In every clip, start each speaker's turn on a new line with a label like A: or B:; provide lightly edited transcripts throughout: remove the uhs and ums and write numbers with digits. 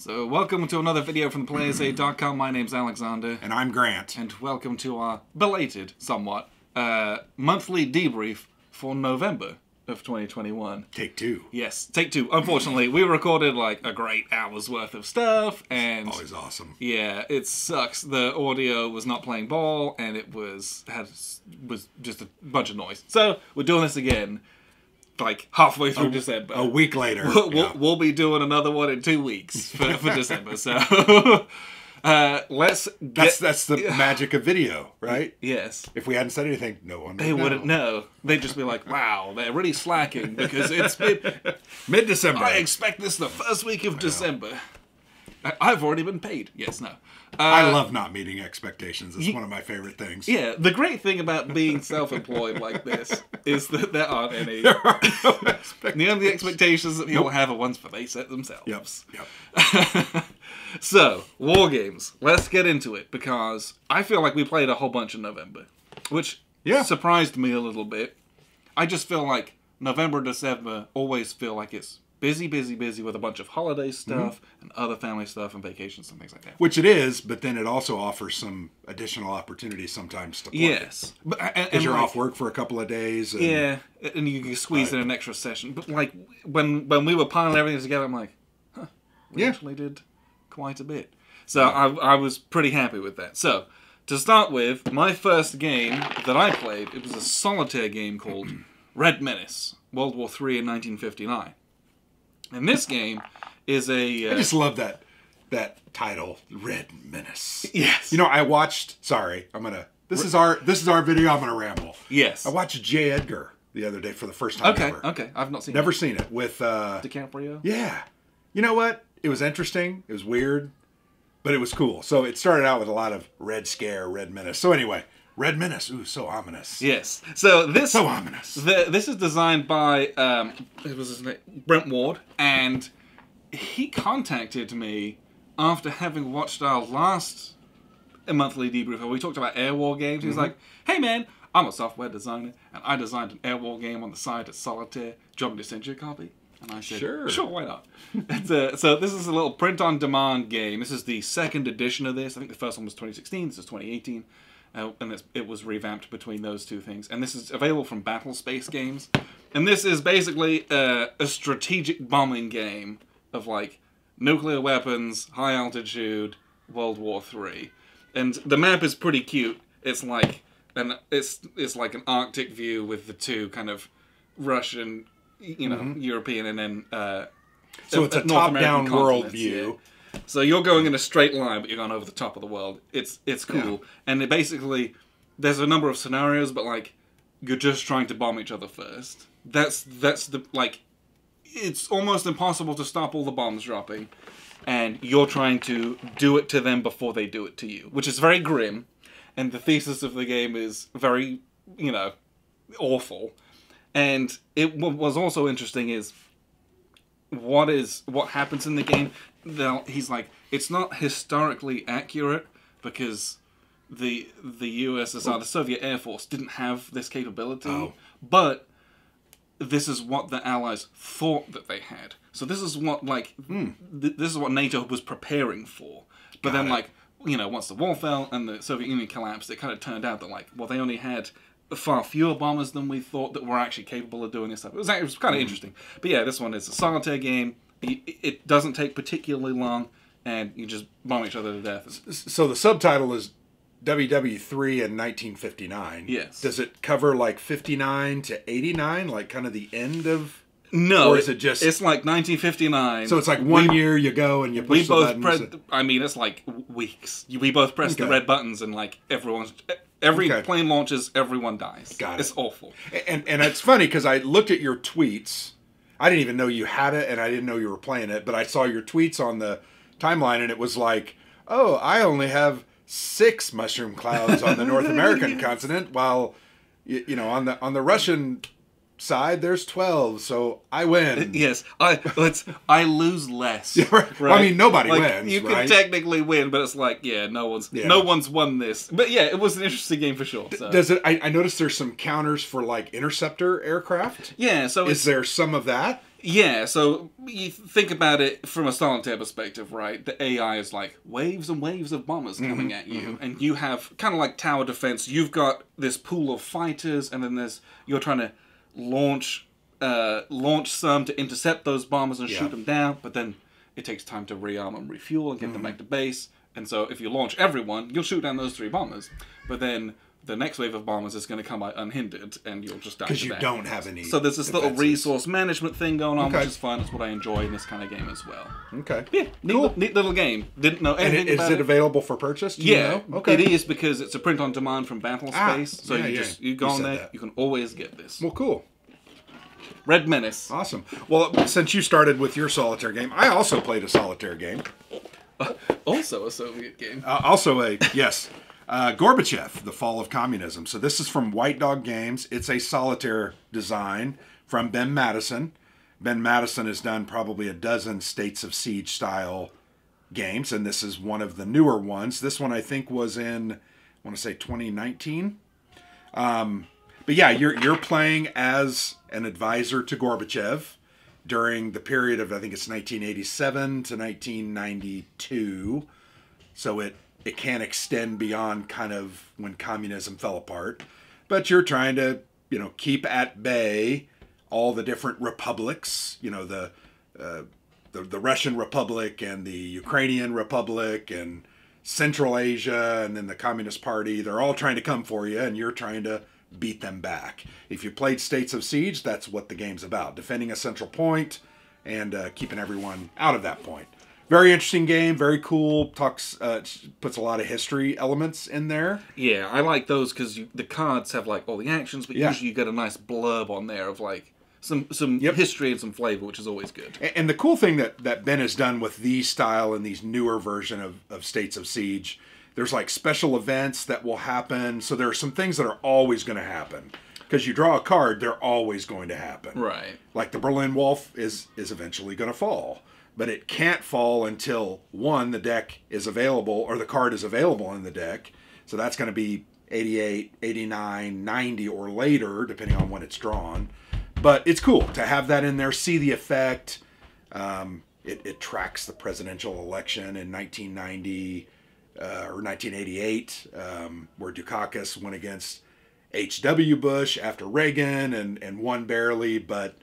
A: So welcome to another video from theplayersaid.com. My name's Alexander.
B: And I'm Grant.
A: And welcome to our belated, somewhat, monthly debrief for November of 2021.
B: Take two.
A: Yes, take two. Unfortunately, we recorded like a great hour's worth of stuff, and
B: always awesome.
A: Yeah, it sucks. The audio was not playing ball, and it was just a bunch of noise. So we're doing this again. Like halfway through December.
B: A week later.
A: We'll be doing another one in 2 weeks for December. So let's get...
B: That's the magic of video, right?
A: Yes.
B: If we hadn't said anything, no one would
A: They wouldn't know. They'd just be like, wow, they're really slacking because it's
B: mid-December.
A: I expect this the first week of December. I've already been paid. Yes, no.
B: I love not meeting expectations. It's one of my favorite things.
A: Yeah, the great thing about being self-employed like this is that there aren't any.
B: There are no expectations.
A: The only expectations that people have are ones that they set themselves.
B: Yep.
A: So, war games. Let's get into it, because I feel like we played a whole bunch in November, which surprised me a little bit. I just feel like November and December always feel like it's busy with a bunch of holiday stuff and other family stuff and vacations and things like that.
B: Which it is, but then it also offers some additional opportunities sometimes to play.
A: Yes.
B: Because you're off work for a couple of days. And,
A: and you can squeeze in an extra session. But like, when we were piling everything together, I'm like, huh, we actually did quite a bit. So I was pretty happy with that. So, to start with, my first game that I played, it was a solitaire game called Red Menace, World War III in 1959. And this game is a...
B: I just love that title, Red Menace.
A: Yes.
B: You know, I watched... Sorry, I'm gonna... This is our video. I'm gonna ramble.
A: Yes.
B: I watched J. Edgar the other day for the first time ever.
A: Okay. I've not seen
B: Never seen it. With...
A: DiCaprio?
B: Yeah. You know what? It was interesting. It was weird. But it was cool. So it started out with a lot of Red Scare, Red Menace. So anyway... Red Menace, ooh, so ominous.
A: Yes. So this
B: so ominous.
A: This is designed by it was his name, Brent Ward, and he contacted me after having watched our last monthly debrief where we talked about air war games. He was like, "Hey man, I'm a software designer, and I designed an air war game on the side at Solitaire. Do you want me to send you a copy?" And I said, "Sure, why not?" So this is a little print-on-demand game. This is the second edition of this. I think the first one was 2016. This is 2018. And it was revamped between those two things. And this is available from Battle Space Games. And this is basically a strategic bombing game of, like, nuclear weapons, high altitude, World War III. And the map is pretty cute. It's like it's like an Arctic view with the two kind of Russian, you know, European, and then
B: so it's a top-down world view.
A: Yeah. So you're going in a straight line, but you're going over the top of the world. It's cool. Yeah. And it basically, there's a number of scenarios, but like, you're just trying to bomb each other first. That's the, like, it's almost impossible to stop all the bombs dropping. And you're trying to do it to them before they do it to you. Which is very grim. And the thesis of the game is very, you know, awful. And what was also interesting is, what happens in the game. He's like, it's not historically accurate because the USSR, the Soviet Air Force, didn't have this capability, but this is what the Allies thought that they had. So this is what this is what NATO was preparing for. But then, like, you know, once the wall fell and the Soviet Union collapsed, it kind of turned out that, like, well, they only had far fewer bombers than we thought that were actually capable of doing this stuff. It was kind of interesting. But yeah, this one is a solitaire game. It doesn't take particularly long, and you just bomb each other to death.
B: So the subtitle is WW3 in 1959.
A: Yes.
B: Does it cover like 59 to 89, like kind of the end of...
A: No.
B: Or is it just...
A: It's like 1959.
B: So it's like one year you go and you push the buttons.
A: I mean, it's like weeks. We both press the red buttons and like every plane launches, everyone dies.
B: Got it.
A: It's awful.
B: And it's funny because I looked at your tweets. I didn't even know you had it, and I didn't know you were playing it, but I saw your tweets on the timeline, and it was like, oh, I only have 6 mushroom clouds on the North American continent, while, you know, on the Russian side, there's 12, so I win.
A: Yes, I lose less.
B: Yeah, right. Well, I mean, nobody wins.
A: You can technically win, but it's like, no one's won this. But yeah, it was an interesting game for sure. So.
B: Does it? I noticed there's some counters for like interceptor aircraft.
A: Yeah, so
B: is there some of that?
A: Yeah, so you think about it from a solitaire perspective, right? The AI is like waves and waves of bombers coming at you, and you have kind of like tower defense. You've got this pool of fighters, and then you're trying to launch some to intercept those bombers and shoot them down, but then it takes time to rearm and refuel and get them back to base. And so if you launch everyone, you'll shoot down those 3 bombers, but then the next wave of bombers is going to come out unhindered, and you'll just die.
B: Because you don't have any.
A: So there's this little resource management thing going on, which is fun. It's what I enjoy in this kind of game as well.
B: Okay.
A: Yeah, neat little game. Didn't know anything about it.
B: Is it available for purchase?
A: Yeah,
B: Okay.
A: It is, because it's a print on demand from Battlespace. So you go on there,
B: that.
A: you can always get this.
B: Well, cool.
A: Red Menace.
B: Awesome. Well, since you started with your solitaire game, I also played a solitaire game.
A: Also a Soviet game.
B: Yes. Gorbachev, The Fall of Communism. So this is from White Dog Games. It's a solitaire design from Ben Madison. Ben Madison has done probably a dozen States of Siege style games, and this is one of the newer ones. This one I think was in, I want to say 2019. But yeah, you're playing as an advisor to Gorbachev during the period of, I think it's 1987 to 1992. So it can extend beyond kind of when communism fell apart. But you're trying to, keep at bay all the different republics, the Russian Republic and the Ukrainian Republic and Central Asia and then the Communist Party. They're all trying to come for you, and you're trying to beat them back. If you played States of Siege, that's what the game's about. Defending a central point and keeping everyone out of that point. Very interesting game, very cool. Puts a lot of history elements in there.
A: Yeah, I like those because the cards have like all the actions, but usually you get a nice blurb on there of like some history and some flavor, which is always good.
B: And the cool thing that Ben has done with these style and these newer version of States of Siege, there's like special events that will happen. So there are some things that are always going to happen. Because you draw a card, they're always going to happen.
A: Right.
B: Like the Berlin Wall is eventually going to fall. But it can't fall until, one, the deck is available, or the card is available in the deck. So that's going to be 88, 89, 90, or later, depending on when it's drawn. But it's cool to have that in there, see the effect. It tracks the presidential election in 1990 or 1988, where Dukakis went against H.W. Bush after Reagan and won barely, but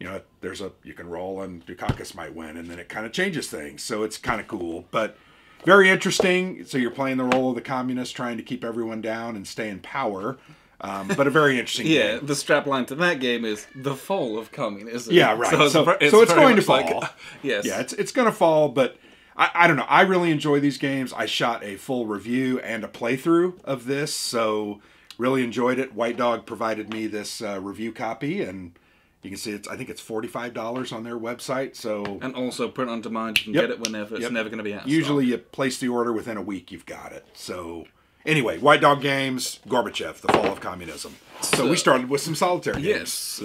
B: you can roll and Dukakis might win, and then it kind of changes things. So it's kind of cool, but very interesting. So you're playing the role of the communists, trying to keep everyone down and stay in power. But a very interesting game.
A: The strapline to that game is The Fall of Communism.
B: Yeah, right. So it's going to fall.
A: Yes.
B: Yeah, it's going to fall, but I don't know. I really enjoy these games. I shot a full review and a playthrough of this, so really enjoyed it. White Dog provided me this review copy, and you can see I think it's $45 on their website. So
A: and also print on demand. You can get it whenever. It's never going to be out.
B: Usually you place the order within a week, you've got it. So anyway, White Dog Games, Gorbachev, The Fall of Communism. So we started with some solitaire games.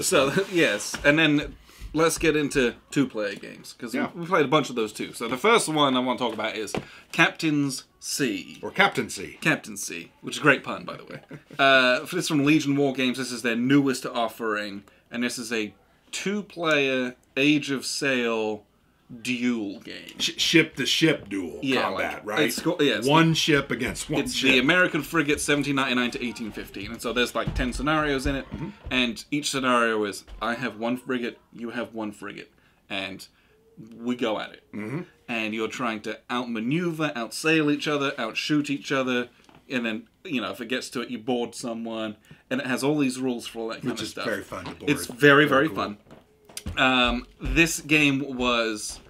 A: Yes. And then let's get into two-player games, because we played a bunch of those too. So the first one I want to talk about is Captaincy.
B: Or Captaincy.
A: Captaincy, which is a great pun, by the way. This is from Legion War Games. This is their newest offering, and this is a two-player Age of Sail duel game.
B: Ship-to-ship duel combat, right? One ship against one ship.
A: It's the American frigate 1799 to 1815. And so there's like 10 scenarios in it. Mm-hmm. And each scenario is, I have one frigate, you have one frigate. And we go at it. Mm-hmm. And you're trying to outmaneuver, outsail each other, outshoot each other. And then, if it gets to it, you board someone. And it has all these rules for all that kind of stuff.
B: Which is very fun to board.
A: It's very, very
B: cool.
A: fun. This game was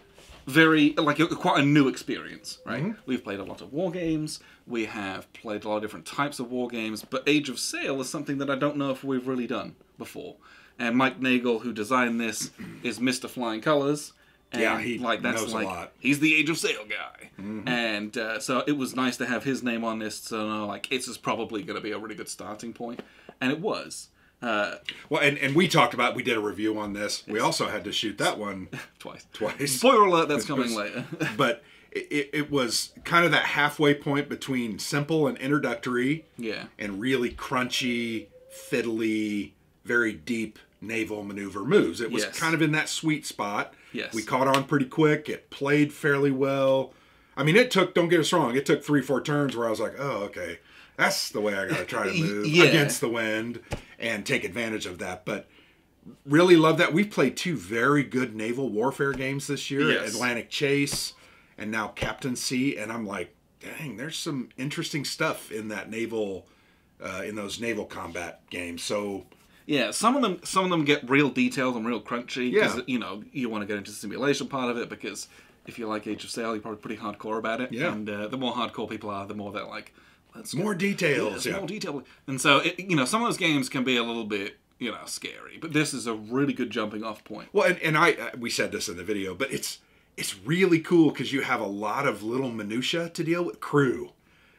A: quite a new experience, right? Mm-hmm. We've played a lot of war games. We have played a lot of different types of war games, but Age of Sail is something that I don't know if we've really done before. And Mike Nagel, who designed this, is Mr. Flying Colors. And
B: he knows a lot.
A: He's the Age of Sail guy. Mm-hmm. And so it was nice to have his name on this. So this is probably going to be a really good starting point. And it was.
B: And we talked about, we did a review on this. We also had to shoot that one
A: twice.
B: Spoiler
A: alert, that's coming later.
B: But it was kind of that halfway point between simple and introductory, and really crunchy, fiddly, very deep naval maneuver moves. It was
A: Yes.
B: kind of in that sweet spot.
A: Yes.
B: We caught on pretty quick. It played fairly well. I mean, don't get us wrong, it took 3-4 turns where I was like, oh, okay, that's the way I got to try to move against the wind and take advantage of that. But really love that. We've played 2 very good naval warfare games this year,
A: Yes.
B: Atlantic Chase and now Captaincy. And I'm like, dang, there's some interesting stuff in that naval, in those naval combat games. So
A: Yeah, some of them get real detailed and real crunchy.
B: Yeah.
A: Because, you want to get into the simulation part of it, because if you like Age of Sail, you're probably pretty hardcore about it.
B: Yeah.
A: And the more hardcore people are, the more they're like, let's
B: more details.
A: more detail. And so, some of those games can be a little bit, scary. But this is a really good jumping off point.
B: Well, and we said this in the video, but it's really cool because you have a lot of little minutia to deal with. Crew.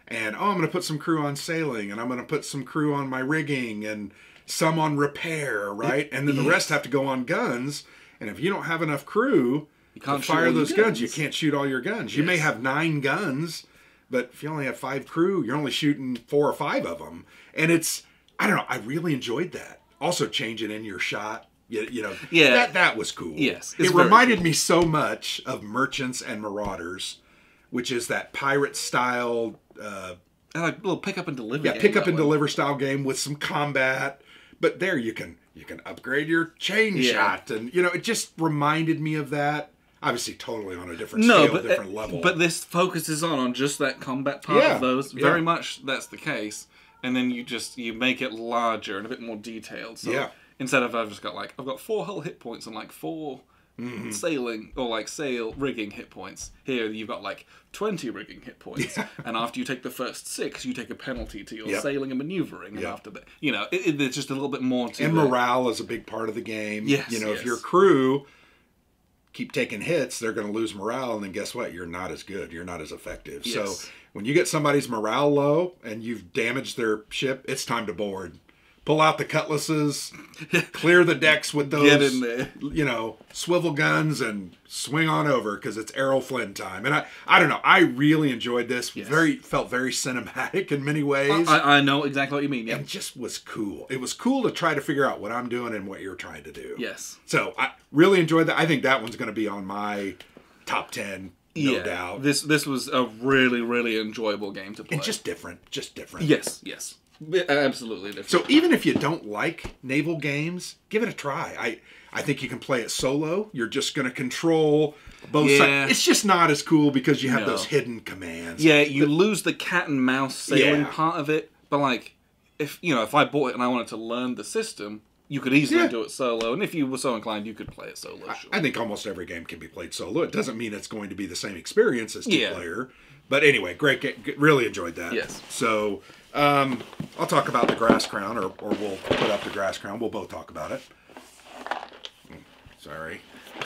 B: And, I'm going to put some crew on sailing, and I'm going to put some crew on my rigging, and some on repair, right? And then the rest have to go on guns. And if you don't have enough crew
A: You can't
B: to
A: shoot all
B: fire
A: your
B: those guns,
A: guns.
B: you can't shoot all your guns. You may have 9 guns, but if you only have 5 crew, you're only shooting 4 or 5 of them. And I don't know, I really enjoyed that. Also changing in your shot. That was cool.
A: Yes,
B: it reminded me so much of Merchants and Marauders, which is that pirate style,
A: Like a little pick up and deliver. game
B: pick up
A: that
B: and
A: way.
B: deliver style game with some combat. But there you can upgrade your chain shot, and it just reminded me of that. Obviously, totally on a different scale, different level.
A: But this focuses on just that combat part of those. Very much that's the case. And then you make it larger and a bit more detailed. So instead of I've got 4 hull hit points and 4 sailing or sail rigging hit points. Here you've got 20 rigging hit points, and after you take the first 6, you take a penalty to your sailing and maneuvering. And after that, it's just a little bit more to.
B: And morale is a big part of the game.
A: Yes,
B: if your crew keep taking hits, they're going to lose morale, and then guess what? You're not as good. You're not as effective.
A: Yes.
B: So when you get somebody's morale low and you've damaged their ship, it's time to board. Pull out the cutlasses, clear the decks with those,
A: Get in there.
B: Swivel guns, and swing on over because it's Errol Flynn time. And I don't know, I really enjoyed this.
A: Yes.
B: Felt very cinematic in many ways.
A: I know exactly what you mean. Yeah.
B: And it just was cool. It was cool to try to figure out what I'm doing and what you're trying to do.
A: Yes.
B: So I really enjoyed that. I think that one's going to be on my top 10, no doubt.
A: This was a really, really enjoyable game to play.
B: And just different.
A: Yes. Absolutely different.
B: So even if you don't like naval games, give it a try. I think you can play it solo. You're just going to control both sides. It's just not as cool because you have those hidden commands.
A: Yeah, you lose the cat and mouse sailing part of it. But if I bought it and I wanted to learn the system, you could easily do it solo. And if you were so inclined, you could play it solo. Sure.
B: I think almost every game can be played solo. It doesn't mean it's going to be the same experience as 2-player. But anyway, great game. Really enjoyed that.
A: Yes.
B: So I'll talk about the Grass Crown, or we'll put up the Grass Crown. We'll both talk about it. Sorry.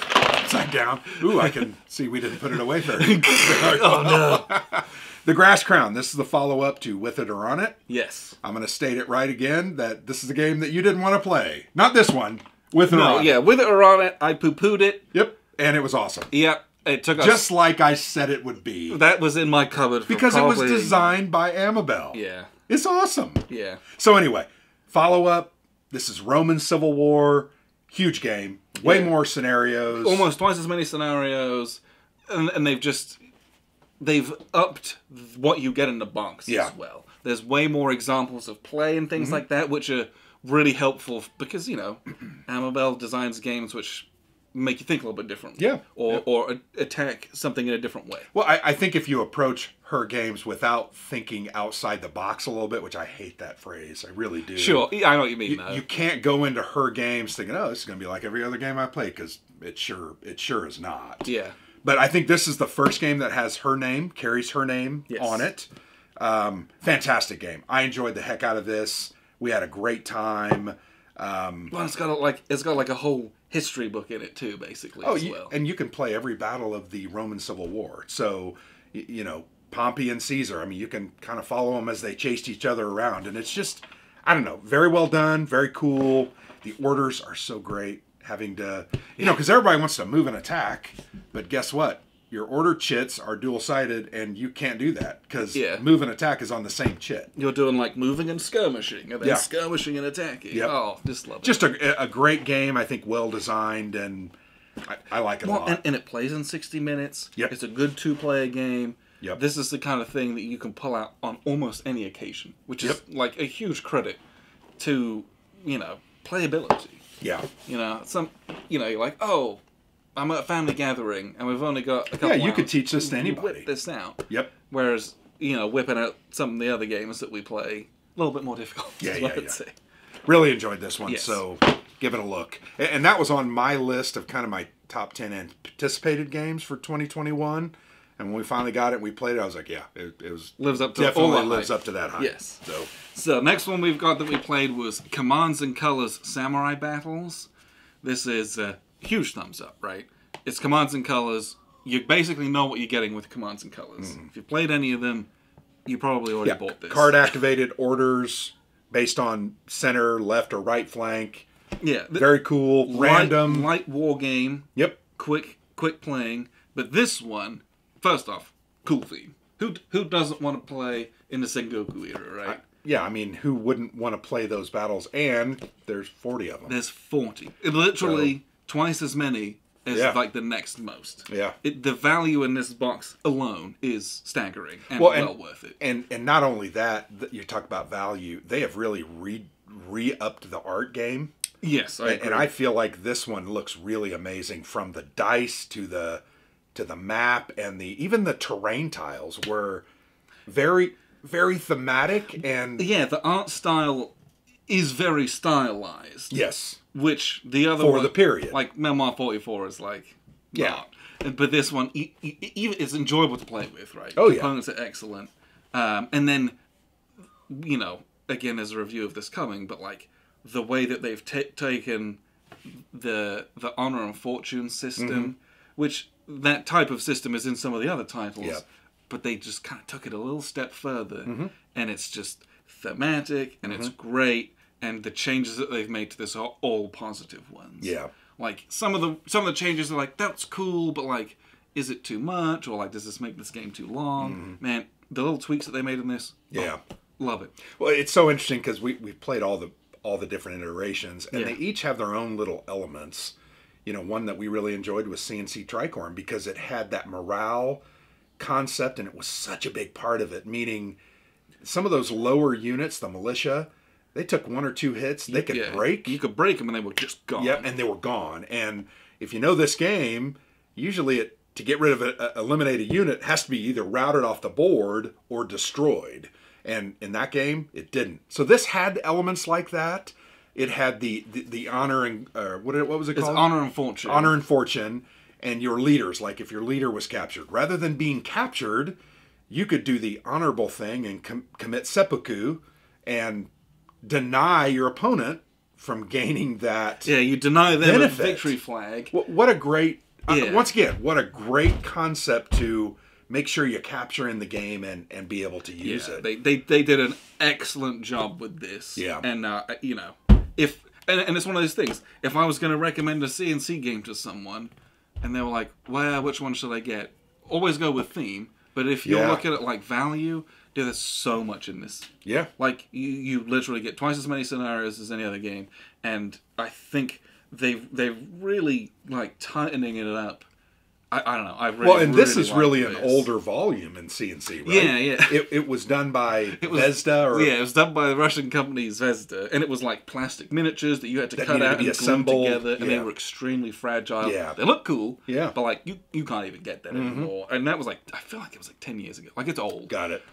B: Upside down. Ooh, I can see we didn't put it away very
A: Oh, no.
B: The Grass Crown. This is the follow-up to With It or On It.
A: Yes.
B: I'm going to state it right again, that this is a game that you didn't want to play. Not this one. With It or On It.
A: Yeah, With It or On It, I poo-pooed it.
B: Yep. And it was awesome.
A: Yep. It took us...
B: Just like I said it would be.
A: That was in my cupboard for
B: Because
A: probably...
B: it was designed by Amabel.
A: Yeah.
B: It's awesome.
A: Yeah.
B: So anyway, follow-up. This is Roman Civil War. Huge game. Way more scenarios.
A: Almost twice as many scenarios. And they've upped what you get in the box as well. There's way more examples of play and things like that, which are really helpful because, Amabel designs games which make you think a little bit differently.
B: Yeah.
A: Or attack something in a different way.
B: Well, I think if you approach her games without thinking outside the box a little bit, which I hate that phrase, I really do.
A: Sure, I know what you mean, though.
B: You can't go into her games thinking, oh, this is going to be like every other game I play, because it sure is not.
A: Yeah.
B: But I think this is the first game that has her name, carries her name on it. Fantastic game. I enjoyed the heck out of this. We had a great time.
A: Well, it's got a whole history book in it too, basically. As well.
B: And you can play every battle of the Roman Civil War. So, Pompey and Caesar. I mean, you can kind of follow them as they chased each other around, and it's just, I don't know, very well done, very cool. The orders are so great. Having to, because everybody wants to move and attack, but guess what? your order chits are dual-sided, and you can't do that because
A: Yeah.
B: move and attack is on the same chit.
A: You're doing like moving and skirmishing, and then skirmishing and attacking.
B: Yep.
A: Oh, just love it.
B: Just a great game, I think, well designed, and I like it a lot.
A: And it plays in 60 minutes.
B: Yep.
A: It's a good 2-player game.
B: Yep.
A: This is the kind of thing that you can pull out on almost any occasion, which is like a huge credit to, playability.
B: Yeah.
A: You're like, oh, I'm at a family gathering and we've only got a couple
B: you could
A: hours.
B: teach this to
A: You
B: anybody.
A: whip this out.
B: Yep.
A: Whereas, whipping out some of the other games that we play, a little bit more difficult.
B: Yeah.
A: I'd say.
B: Really enjoyed this one,
A: Yes.
B: so give it a look. And that was on my list of kind of my top 10 anticipated games for 2021. And when we finally got it, we played it. I was like, yeah, it was
A: Lives up to
B: definitely
A: all that
B: lives
A: hype.
B: up to that hype.
A: Yes.
B: So
A: next one we've got that we played was Commands and Colors Samurai Battles. This is a huge thumbs up, right? It's Commands and Colors. You basically know what you're getting with Commands and Colors. If you've played any of them, you probably already bought this.
B: Card activated orders based on center, left, or right flank.
A: Yeah.
B: Very cool. Random.
A: Light war game.
B: Yep.
A: Quick playing. But this one, first off, cool theme. Who doesn't want to play in the Sengoku era, right?
B: I mean, who wouldn't want to play those battles? And there's 40 of them.
A: There's 40. It literally twice as many as like the next most.
B: Yeah.
A: The value in this box alone is staggering and well worth it.
B: And not only that, you talk about value, they have really re-upped the art game.
A: Yes, I agree.
B: And I feel like this one looks really amazing, from the dice to the map, and even the terrain tiles were very, very thematic, and
A: the art style is very stylized.
B: Yes.
A: Which the other
B: for
A: one,
B: the period,
A: like Memoir 44, is like not. But this one, even it's enjoyable to play with, right?
B: Oh,
A: Components are excellent, and then again, there's a review of this coming, but like the way that they've taken the honor and fortune system, which that type of system is in some of the other titles, but they just kind of took it a little step further, and it's just thematic, and it's great, and the changes that they've made to this are all positive ones.
B: Yeah.
A: Like some of the changes are like, that's cool, but like, is it too much, or like, does this make this game too long? Man, the little tweaks that they made in this, love it.
B: Well, it's so interesting because we've played all the different iterations, and they each have their own little elements. One that we really enjoyed was CNC Tricorn, because it had that morale concept, and it was such a big part of it, meaning some of those lower units, the militia, they took 1 or 2 hits, they could break.
A: You could break them and they were just gone.
B: Yep, and they were gone. And if you know this game, usually to get rid of an eliminated unit, it has to be either routed off the board or destroyed. And in that game, it didn't. So this had elements like that. It had the honor and what was it called?
A: It's honor and fortune.
B: Honor and fortune, and your leaders. Like if your leader was captured, rather than being captured, you could do the honorable thing and commit seppuku and deny your opponent from gaining that.
A: Yeah, you deny them
B: benefit.
A: A victory flag.
B: What a great once again, what a great concept to make sure you capture in the game and be able to use it.
A: They did an excellent job with this.
B: Yeah.
A: And and it's one of those things. If I was going to recommend a CNC game to someone, and they were like, "Well, which one should I get?" Always go with theme. But if you're looking at like value, dude, there's so much in this.
B: Yeah.
A: Like you literally get twice as many scenarios as any other game, and I think they've really like tightening it up. I don't know.
B: And this is really an older volume in CNC, right?
A: Yeah.
B: It was done by Zvezda,
A: it was done by the Russian company Zvezda, and it was like plastic miniatures that you had to cut out and glue together, and they were extremely fragile.
B: Yeah.
A: They look cool.
B: Yeah.
A: But like you can't even get that anymore. And that was like, I feel like it was like 10 years ago. Like it's old.
B: Got it.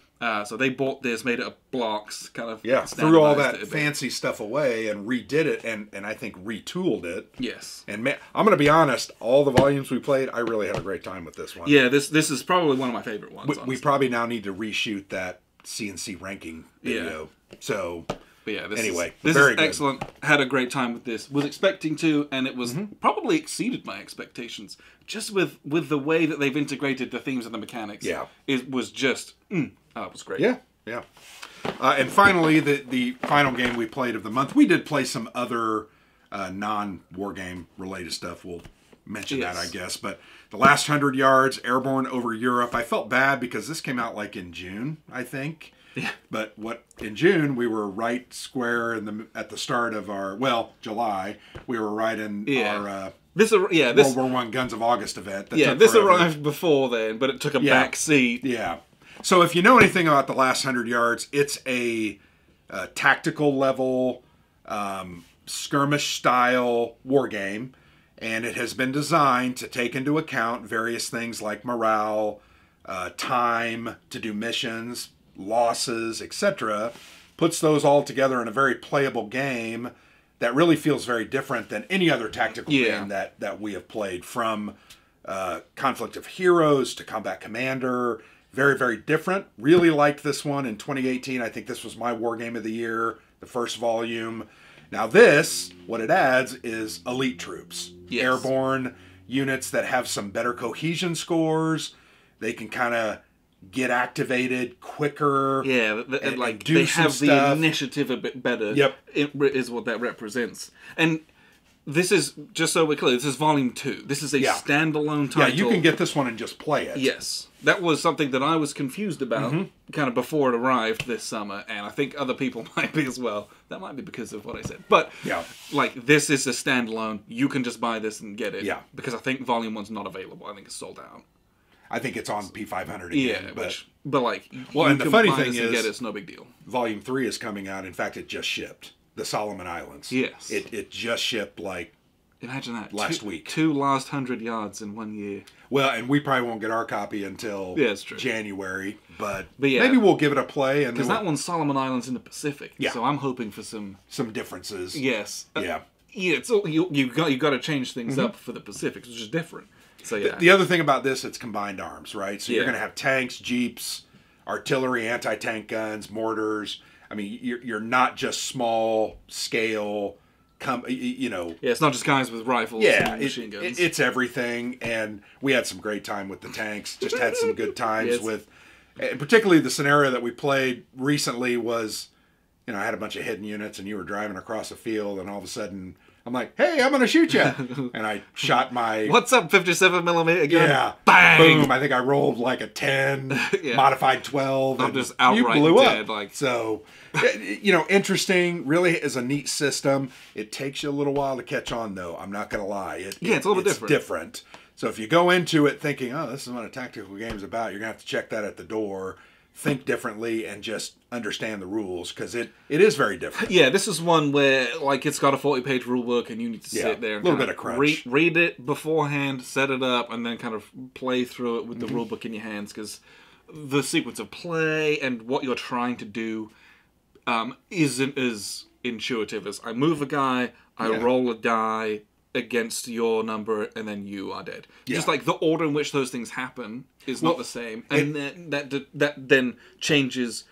A: So they bought this, made it of blocks, kind of
B: threw all that fancy stuff away and redid it, and I think retooled it.
A: Yes.
B: And man, I'm going to be honest, all the volumes we played, I really had a great time with this one.
A: Yeah, this is probably one of my favorite ones.
B: We probably now need to reshoot that CNC ranking video.
A: Yeah.
B: So,
A: but yeah, this
B: anyway,
A: is
B: very good.
A: Excellent. Had a great time with this. Was expecting to, and it was probably exceeded my expectations. Just with the way that they've integrated the themes and the mechanics.
B: Yeah.
A: It was just, it was great.
B: Yeah. And finally, the final game we played of the month, we did play some other non-war game related stuff we'll mention that, I
A: Yes.
B: guess. But the last 100 yards, Airborne over Europe. I felt bad because this came out like in June, I think.
A: Yeah.
B: But in June we were right square at the start of our July. We were right in our World War I Guns of August event. That took
A: this
B: forever.
A: arrived before then, but it took a back seat.
B: Yeah. So if you know anything about the last 100 yards, it's a tactical level, skirmish style war game, and it has been designed to take into account various things like morale, time to do missions, losses, etc. Puts those all together in a very playable game that really feels very different than any other tactical game that we have played, from Conflict of Heroes to Combat Commander. Very, very different. Really liked this one in 2018. I think this was my war game of the year, the first volume. Now this, what it adds is elite troops.
A: Yes.
B: Airborne units that have some better cohesion scores. They can kind of get activated quicker.
A: Yeah,
B: and
A: like
B: do
A: they
B: some
A: have
B: stuff.
A: the initiative a bit better.
B: Yep.
A: It is what that represents. And this is, just so we're clear, this is Volume 2. This is a standalone title.
B: Yeah, you can get this one and just play it.
A: Yes. That was something that I was confused about kind of before it arrived this summer, and I think other people might be as well. That might be because of what I said. But, like, this is a standalone. You can just buy this and get it.
B: Yeah.
A: Because I think Volume 1's not available. I think it's sold out.
B: I think it's on P500 again.
A: Yeah, but like,
B: well,
A: you
B: and the
A: can
B: funny
A: buy
B: thing
A: this and
B: is,
A: get it, it's no big deal.
B: Volume 3 is coming out. In fact, it just shipped. The Solomon Islands.
A: Yes.
B: It just shipped, like,
A: imagine that.
B: last week.
A: 2 last 100 yards in 1 year.
B: Well, and we probably won't get our copy until January, but maybe we'll give it a play.
A: Because that one's Solomon Islands in the Pacific.
B: Yeah.
A: So I'm hoping for some
B: differences.
A: Yes.
B: Yeah.
A: It's all, you got to change things up for the Pacific, which is different. So yeah.
B: The other thing about this, it's combined arms, right? So you're going to have tanks, jeeps, artillery, anti-tank guns, mortars. I mean, you're not just small scale.
A: It's not just guys with rifles and machine guns.
B: It's everything, and we had some great time with the tanks. Just had some good times with, and particularly the scenario that we played recently was, I had a bunch of hidden units, and you were driving across a field, and all of a sudden I'm like, "Hey, I'm going to shoot you," and I shot my.
A: What's up, 57mm gun?
B: Yeah,
A: bang!
B: Boom! I think I rolled like a 10, modified 12.
A: I'm just outright
B: you blew
A: dead.
B: Up. So. Interesting. Really is a neat system. It takes you a little while to catch on, though. I'm not going to lie.
A: It's a little bit
B: different. So if you go into it thinking, "Oh, this is what a tactical game is about," you're going to have to check that at the door, think differently, and just understand the rules, because it is very different.
A: Yeah, this is one where it's got a 40-page rule book, and you need to sit there and
B: a little bit of crunch.
A: Read it beforehand, set it up, and then kind of play through it with the rule book in your hands, because the sequence of play and what you're trying to do isn't as intuitive as I move a guy, I roll a die against your number, and then you are dead. Just like the order in which those things happen is not the same, and that then changes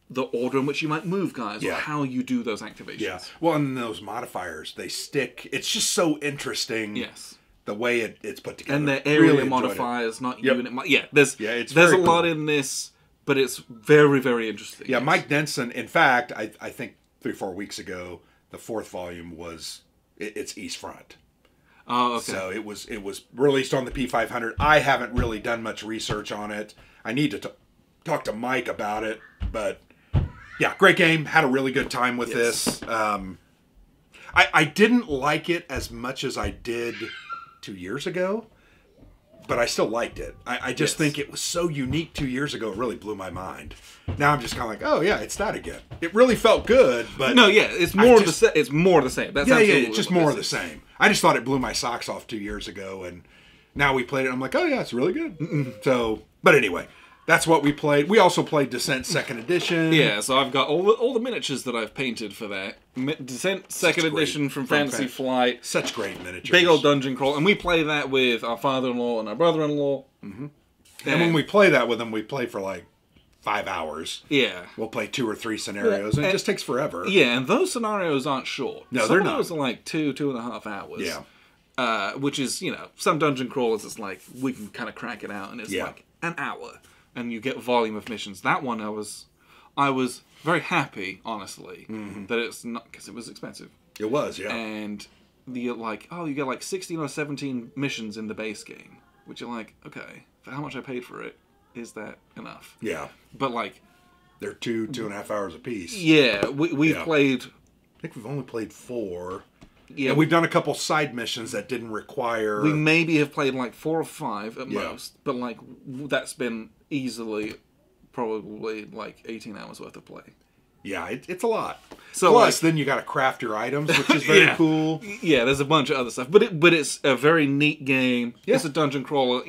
A: the order in which you might move guys or how you do those activations.
B: Yeah. Well, and those modifiers, they stick. It's just so interesting.
A: Yes.
B: The way it's put together.
A: And the area modifiers, not unit. There's a lot in this. But it's very, very interesting.
B: Yeah, Mike Denson, in fact, I think 3-4 weeks ago, the 4th volume was it's East Front.
A: Oh, okay.
B: So it was released on the P500. I haven't really done much research on it. I need to talk to Mike about it. But yeah, great game. Had a really good time with this. I didn't like it as much as I did 2 years ago. But I still liked it. I just think it was so unique 2 years ago. It really blew my mind. Now I'm just kind of like, oh yeah, it's that again. It really felt good, but
A: it's more it's more the same. That's
B: it's just more of the same. I just thought it blew my socks off 2 years ago, and now we played it. And I'm like, oh yeah, it's really good. So, but anyway, that's what we played. We also played Descent 2nd Edition.
A: Yeah, so I've got all the miniatures that I've painted for that. Descent 2nd Edition from Fantasy Flight.
B: Such great miniatures.
A: Big old dungeon crawl. And we play that with our father-in-law and our brother-in-law.
B: Mm-hmm. And when we play that with them, we play for like 5 hours.
A: Yeah.
B: We'll play 2 or 3 scenarios, and it just takes forever.
A: Yeah, and those scenarios aren't short.
B: No, they're not.
A: Those are like 2.5 hours.
B: Yeah.
A: Which is, some dungeon crawlers, it's like, we can kind of crack it out, and it's like an hour. And you get volume of missions. That one, I was very happy, honestly, that it's not, because it was expensive.
B: It was, yeah.
A: And you get like 16 or 17 missions in the base game, which you're like, okay, for how much I paid for it, is that enough?
B: Yeah.
A: But like,
B: they're 2.5 hours apiece.
A: Yeah, we've played.
B: I think we've only played 4.
A: Yeah,
B: and we've done a couple side missions that didn't require.
A: We maybe have played like 4 or 5 at most, but like that's been easily probably like 18 hours worth of play.
B: Yeah, it's a lot.
A: So
B: plus, then you got to craft your items, which is very cool.
A: Yeah, there's a bunch of other stuff, but it's a very neat game.
B: Yeah.
A: It's a dungeon crawler,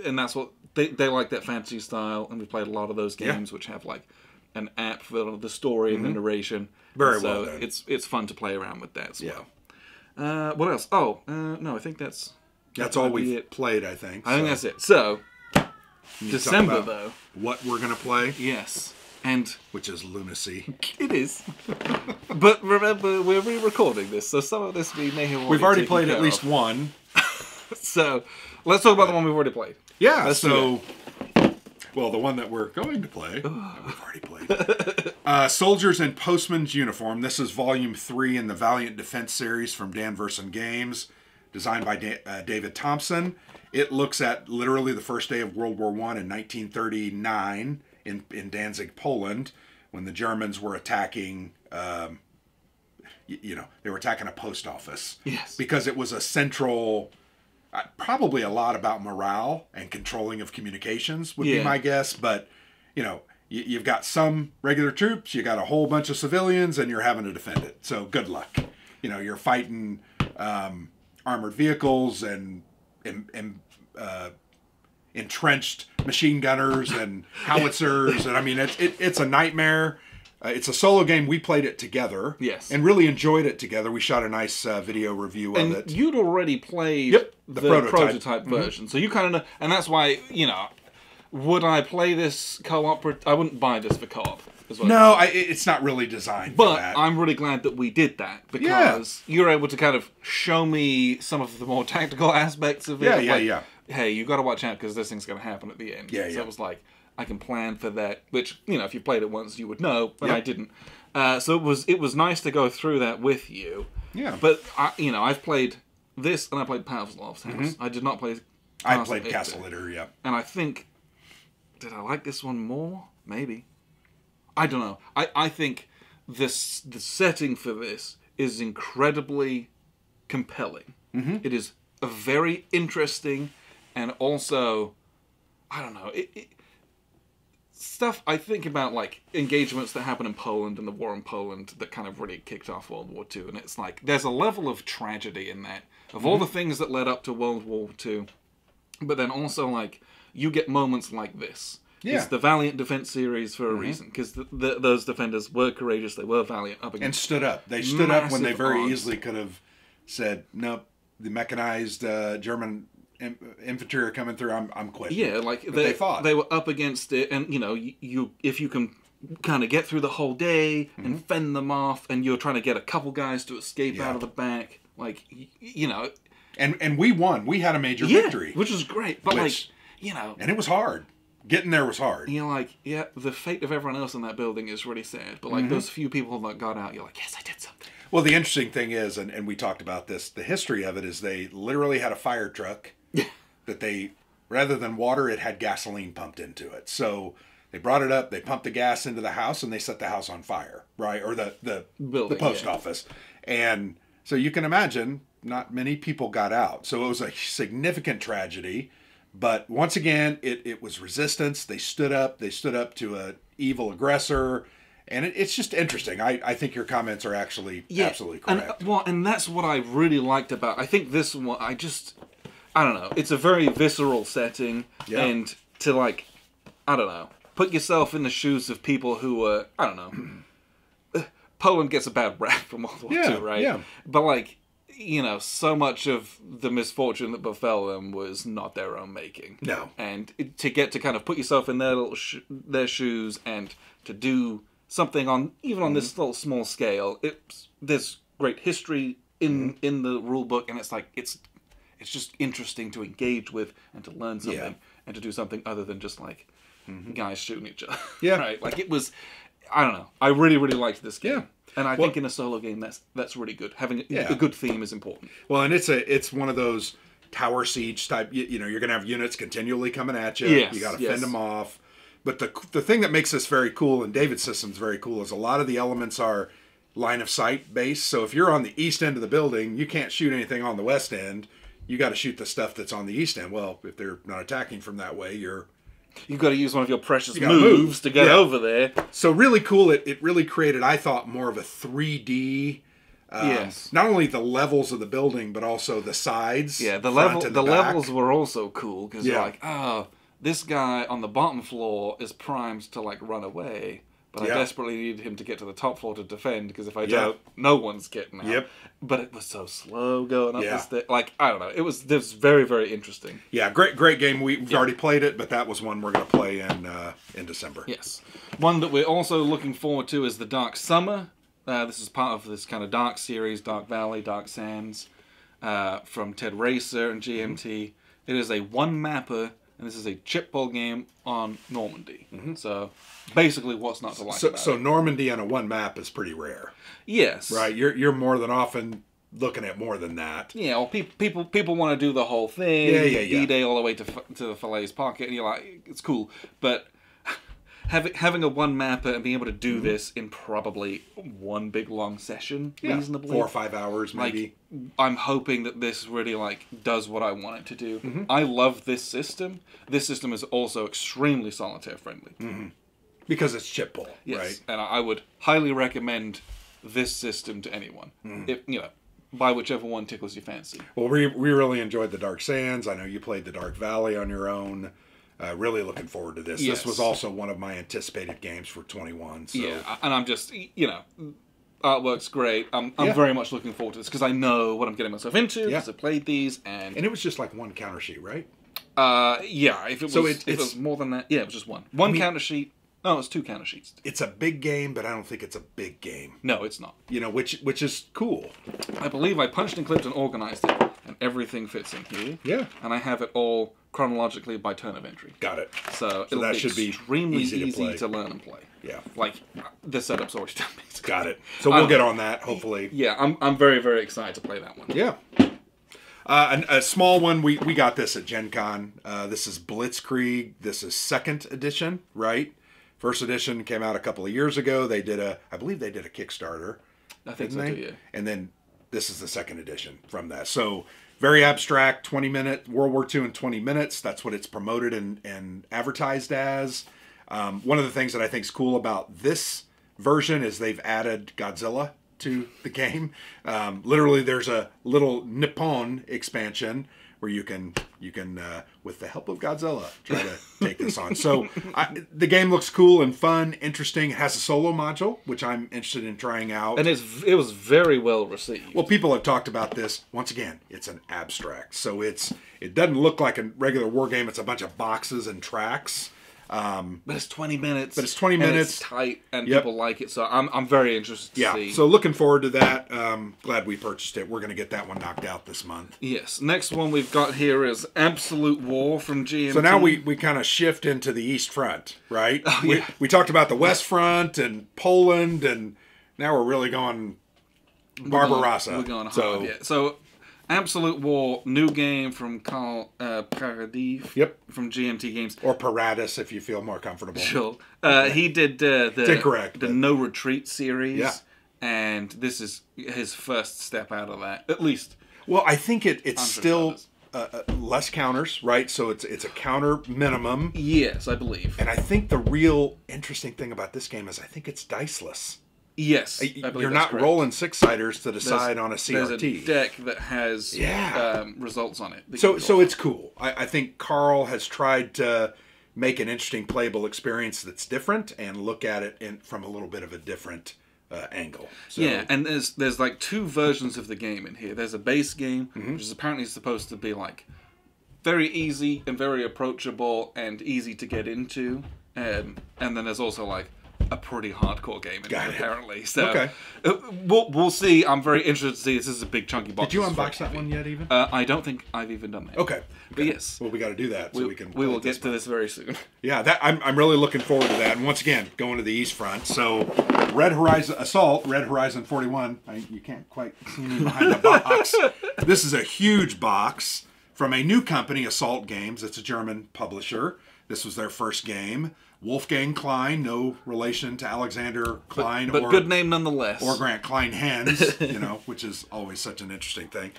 A: and that's what they like, that fantasy style, and we played a lot of those games which have like an app for the story and the narration.
B: Very well done.
A: It's fun to play around with that as well. What else? Oh, no, I think that's
B: all we've played, I think.
A: I think that's it. So, December, though.
B: What we're going to play?
A: Yes. And
B: which is lunacy.
A: It is. But remember, we're re-recording this, so some of this we may have
B: We've already played at least one.
A: So, let's talk about the one we've already played.
B: Yeah, well, the one that we're going to play, that we've already played. Soldiers in Postman's Uniform. This is Volume 3 in the Valiant Defense series from Dan Verson Games, designed by David Thompson. It looks at literally the first day of World War I in 1939 in Danzig, Poland, when the Germans were attacking, they were attacking a post office.
A: Yes.
B: Because it was a central... probably a lot about morale and controlling of communications would be my guess, but you've got some regular troops, you got a whole bunch of civilians, and you're having to defend it. So good luck. You're fighting armored vehicles and entrenched machine gunners and howitzers, and I mean it's a nightmare. It's a solo game. We played it together.
A: Yes.
B: And really enjoyed it together. We shot a nice video review of it.
A: You'd already played the prototype version. So you kind of know. And that's why, would I play this co-op? I wouldn't buy this for co-op.
B: No, it's not really designed for that.
A: But I'm really glad that we did that. Because you're able to kind of show me some of the more tactical aspects of it.
B: Yeah.
A: Hey, you got to watch out because this thing's going to happen at the end. So it was like... I can plan for that, which, if you played it once, you would know, but I didn't. So it was nice to go through that with you.
B: Yeah.
A: But, I've played this, and I played Pavlov's House. I did not play
B: I played Castle Litter, yeah.
A: And I think, did I like this one more? Maybe. I don't know. I think the setting for this is incredibly compelling. It is a very interesting, and also, I don't know, stuff I think about, like engagements that happen in Poland and the war in Poland that kind of really kicked off World War II, and it's like there's a level of tragedy in that of all the things that led up to World War II, but then also like you get moments like this. It's the Valiant Defense series for a reason, because those defenders were courageous, they were valiant up against
B: and stood up. They stood up when they very easily could have said, nope, the mechanized German infantry are coming through. I'm quitting.
A: Yeah, like
B: they fought.
A: They were up against it, and you if you can kind of get through the whole day and fend them off, and you're trying to get a couple guys to escape out of the back, like
B: And we won. We had a major victory,
A: which was great. But
B: and it was hard. Getting there was hard.
A: You're like, the fate of everyone else in that building is really sad. But like those few people that got out, you're like, yes, I did something.
B: Well, the interesting thing is, and we talked about this, the history of it is they literally had a fire truck that they, rather than water, it had gasoline pumped into it. So they brought it up, they pumped the gas into the house, and they set the house on fire, right? Or the building, the post office. And so you can imagine, not many people got out. So it was a significant tragedy. But once again, it was resistance. They stood up to an evil aggressor. And it's just interesting. I think your comments are actually absolutely correct.
A: And that's what I really liked about. I think this one. I don't know. It's a very visceral setting, and to like, I don't know, put yourself in the shoes of people who were, I don't know. Poland gets a bad rap from World War II, right? Yeah. But like, so much of the misfortune that befell them was not their own making.
B: No.
A: And to get to kind of put yourself in their shoes and to do something on this little small scale, there's great history in the rule book, and it's like it's just interesting to engage with and to learn something and to do something other than just like guys shooting each other.
B: Yeah.
A: Right? Like it was I don't know. I really, really liked this game.
B: Yeah.
A: And I think in a solo game, that's really good. Having
B: Yeah.
A: a good theme is important.
B: Well, and it's one of those tower siege type. You know, you're going to have units continually coming at you.
A: Yes,
B: You got to
A: yes.
B: fend them off. But the thing that makes this very cool, and David's system's very cool, is a lot of the elements are line of sight based. So if you're on the east end of the building, you can't shoot anything on the west end. You got to shoot the stuff that's on the east end. Well, if they're not attacking from that way,
A: You've got to use one of your precious
B: gotta
A: moves
B: move.
A: to get
B: Yeah.
A: over there.
B: So really cool. It really created, I thought, more of a 3D.
A: Yes.
B: Not only the levels of the building, but also the sides.
A: Yeah, the
B: front and back.
A: levels were also cool because you're
B: Yeah.
A: like, oh, this guy on the bottom floor is primed to like run away, but I
B: Yeah.
A: desperately need him to get to the top floor to defend because if I
B: Yeah.
A: don't, no one's getting out.
B: Yep.
A: But it was so slow going up
B: Yeah.
A: the stairs. Like I don't know, it was very very interesting.
B: Yeah, great game. We've already played it, but that was one we're going to play in December.
A: Yes, one that we're also looking forward to is the Dark Summer. This is part of this kind of Dark series, Dark Valley, Dark Sands, from Ted Racer and GMT. It is a one-mapper, and this is a chipball game on Normandy. So, basically, what's not to like about
B: So
A: it?
B: Normandy on a one map is pretty rare,
A: Yes.
B: right? You're more than often looking at more than that.
A: Yeah, well, people want to do the whole thing,
B: Yeah.
A: D-Day all the way to the Falaise Pocket, and you're like, it's cool, but having a one mapper and being able to do this in probably one big long session, reasonably
B: 4 or 5 hours maybe.
A: Like, I'm hoping that this really like does what I want it to do. I love this system. This system is also extremely solitaire friendly.
B: Because it's chip pull,
A: Yes,
B: right?
A: and I would highly recommend this system to anyone. If buy whichever one tickles your fancy.
B: Well, we really enjoyed the Dark Sands. I know you played the Dark Valley on your own. Really looking forward to this.
A: Yes.
B: This was also one of my anticipated games for 21. So.
A: Yeah, and I'm just artwork's great. I'm very much looking forward to this because I know what I'm getting myself into because I played these and
B: it was just like one counter sheet, right?
A: if it was more than that, it was just one counter sheet. No, it's 2 counter sheets.
B: It's a big game, but I don't think it's a big game.
A: No, it's not.
B: You know, which is cool.
A: I believe I punched and clipped and organized it, and everything fits in here.
B: Yeah.
A: And I have it all chronologically by turn of entry.
B: Got it.
A: So it'll
B: that
A: be
B: should be
A: extremely
B: easy to play.
A: to learn and play.
B: Yeah.
A: Like, the setup's always done, basically.
B: Got it. So we'll get on that, hopefully.
A: Yeah, I'm very, very excited to play that one.
B: Yeah. A small one, we got this at Gen Con. This is Blitzkrieg. This is 2nd edition, right? First edition came out a couple of years ago. I believe they did a Kickstarter.
A: I think so
B: didn't
A: too,
B: they?
A: yeah.
B: And then this is the 2nd edition from that. So very abstract, 20-minute, World War II in 20 minutes. That's what it's promoted and advertised as. One of the things that I think is cool about this version is they've added Godzilla to the game. Literally, there's a little Nippon expansion where you can with the help of Godzilla, try to take this on. So the game looks cool and fun, interesting. It has a solo module, which I'm interested in trying out.
A: And it was very well received.
B: Well, people have talked about this. Once again, it's an abstract. So it doesn't look like a regular war game. It's a bunch of boxes and tracks.
A: But it's 20 minutes.
B: But it's 20
A: and
B: minutes.
A: It's tight, and people like it. So I'm very interested to see.
B: So looking forward to that. Glad we purchased it. We're going to get that one knocked out this month.
A: Yes. Next one we've got here is Absolute War from GMT.
B: So now we kind of shift into the East Front, right?
A: Oh, yeah.
B: We talked about the West Front and Poland, and now we're really going Barbarossa.
A: We're going hard, yeah. So Absolute War, new game from Carl Paradis.
B: Yep.
A: From GMT Games.
B: Or Paradis, if you feel more comfortable.
A: Sure. He did the No Retreat series.
B: Yeah.
A: And this is his first step out of that, at least.
B: Well, I think it's still
A: sure
B: less counters, right? So it's a counter minimum.
A: Yes, I believe.
B: And I think the real interesting thing about this game is I think it's diceless.
A: Yes, I believe
B: you're
A: that's
B: not
A: correct.
B: rolling 6-siders to decide on a CRT.
A: There's a deck that has results on it.
B: So it's cool. I think Carl has tried to make an interesting playable experience that's different and look at it from a little bit of a different angle. So,
A: yeah, and there's like 2 versions of the game in here. There's a base game, which is apparently supposed to be like very easy and very approachable and easy to get into, and then there's also like a pretty hardcore game in
B: Got
A: it,
B: it.
A: apparently. So
B: Okay.
A: we'll see. I'm very interested to see. This is a big chunky box.
B: Did you
A: This is very
B: unbox that
A: heavy.
B: one yet, even?
A: I don't think I've even done that.
B: Okay.
A: But yes.
B: Well, we got to do that so we can.
A: We will
B: play
A: get to this very soon.
B: Yeah, that I'm really looking forward to that. And once again, going to the East Front. So, Red Horizon Assault, Red Horizon 41. You can't quite see me behind the box. This is a huge box from a new company, Assault Games. It's a German publisher. This was their first game. Wolfgang Klein, no relation to Alexander Klein,
A: but good name nonetheless.
B: or Grant Klein-Hens, which is always such an interesting thing.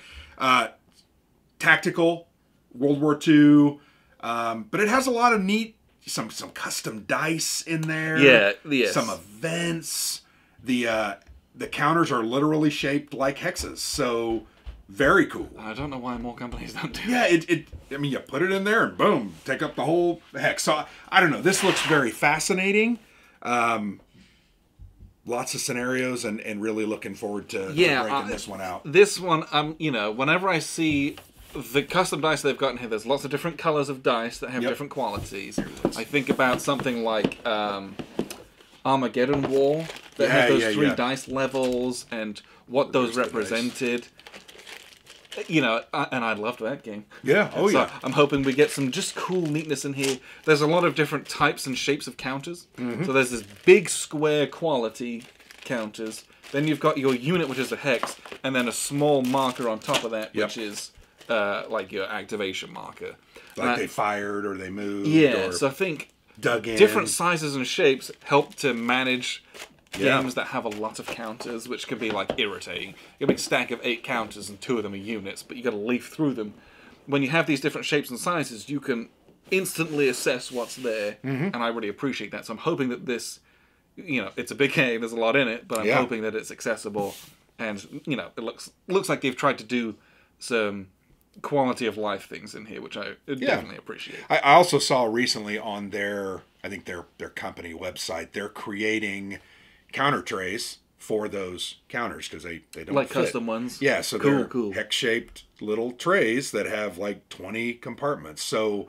B: Tactical, World War II, but it has a lot of neat, some custom dice in there.
A: Yeah, yes.
B: Some events. The counters are literally shaped like hexes, so very cool.
A: I don't know why more companies don't do
B: Yeah, I mean, you put it in there and boom, take up the whole hex. So, I don't know. This looks very fascinating. Lots of scenarios and really looking forward to breaking this one out.
A: This one, whenever I see the custom dice they've got in here, there's lots of different colors of dice that have different qualities. I think about something like Armageddon War that had those three dice levels and what those represented. And I loved that game.
B: Yeah,
A: So I'm hoping we get some just cool neatness in here. There's a lot of different types and shapes of counters. So there's this big square quality counters. Then you've got your unit, which is a hex, and then a small marker on top of that, which is like your activation marker.
B: Like they fired or they moved.
A: Yeah,
B: or
A: so I think
B: dug in.
A: different sizes and shapes help to manage games that have a lot of counters, which can be like irritating. You have a big stack of 8 counters and 2 of them are units, but you got to leaf through them. When you have these different shapes and sizes, you can instantly assess what's there, and I really appreciate that. So I'm hoping that this, it's a big game, there's a lot in it, but I'm hoping that it's accessible, and it looks like they've tried to do some quality of life things in here, which I definitely appreciate.
B: I also saw recently on their company website, they're creating counter trays for those counters because they don't
A: like
B: fit.
A: Custom ones.
B: Yeah, so
A: cool.
B: they're hex-shaped little trays that have like 20 compartments. So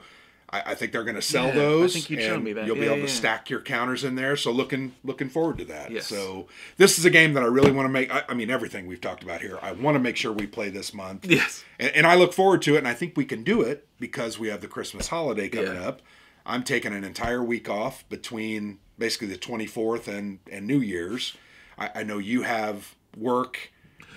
B: I think they're going to sell those.
A: I think you showed me that.
B: You'll be able to stack your counters in there. So looking forward to that.
A: Yes.
B: So this is a game that I really want to make. I mean, everything we've talked about here, I want to make sure we play this month.
A: Yes.
B: And I look forward to it, and I think we can do it because we have the Christmas holiday coming up. I'm taking an entire week off between basically the 24th and New Year's. I know you have work,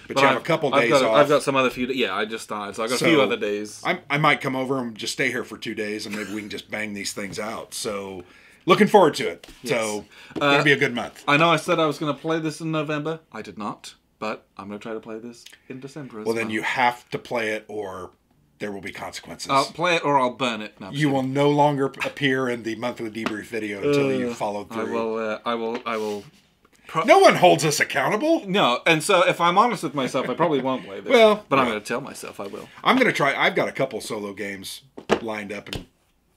B: but you have a couple days off.
A: I've got some other few. Yeah, I just started, so I've got a few other days.
B: I might come over and just stay here for 2 days, and maybe we can just bang these things out. So looking forward to it. Yes. So it's going to be a good month.
A: I know I said I was going to play this in November. I did not, but I'm going to try to play this in December as well.
B: Then you have to play it, or there will be consequences.
A: I'll play it or I'll burn it. No,
B: you will no longer appear in the monthly debrief video until you follow through.
A: I will.
B: No one holds us accountable.
A: No, and so if I'm honest with myself, I probably won't play this. But I'm going to tell myself I will.
B: I'm going to try. I've got a couple solo games lined up and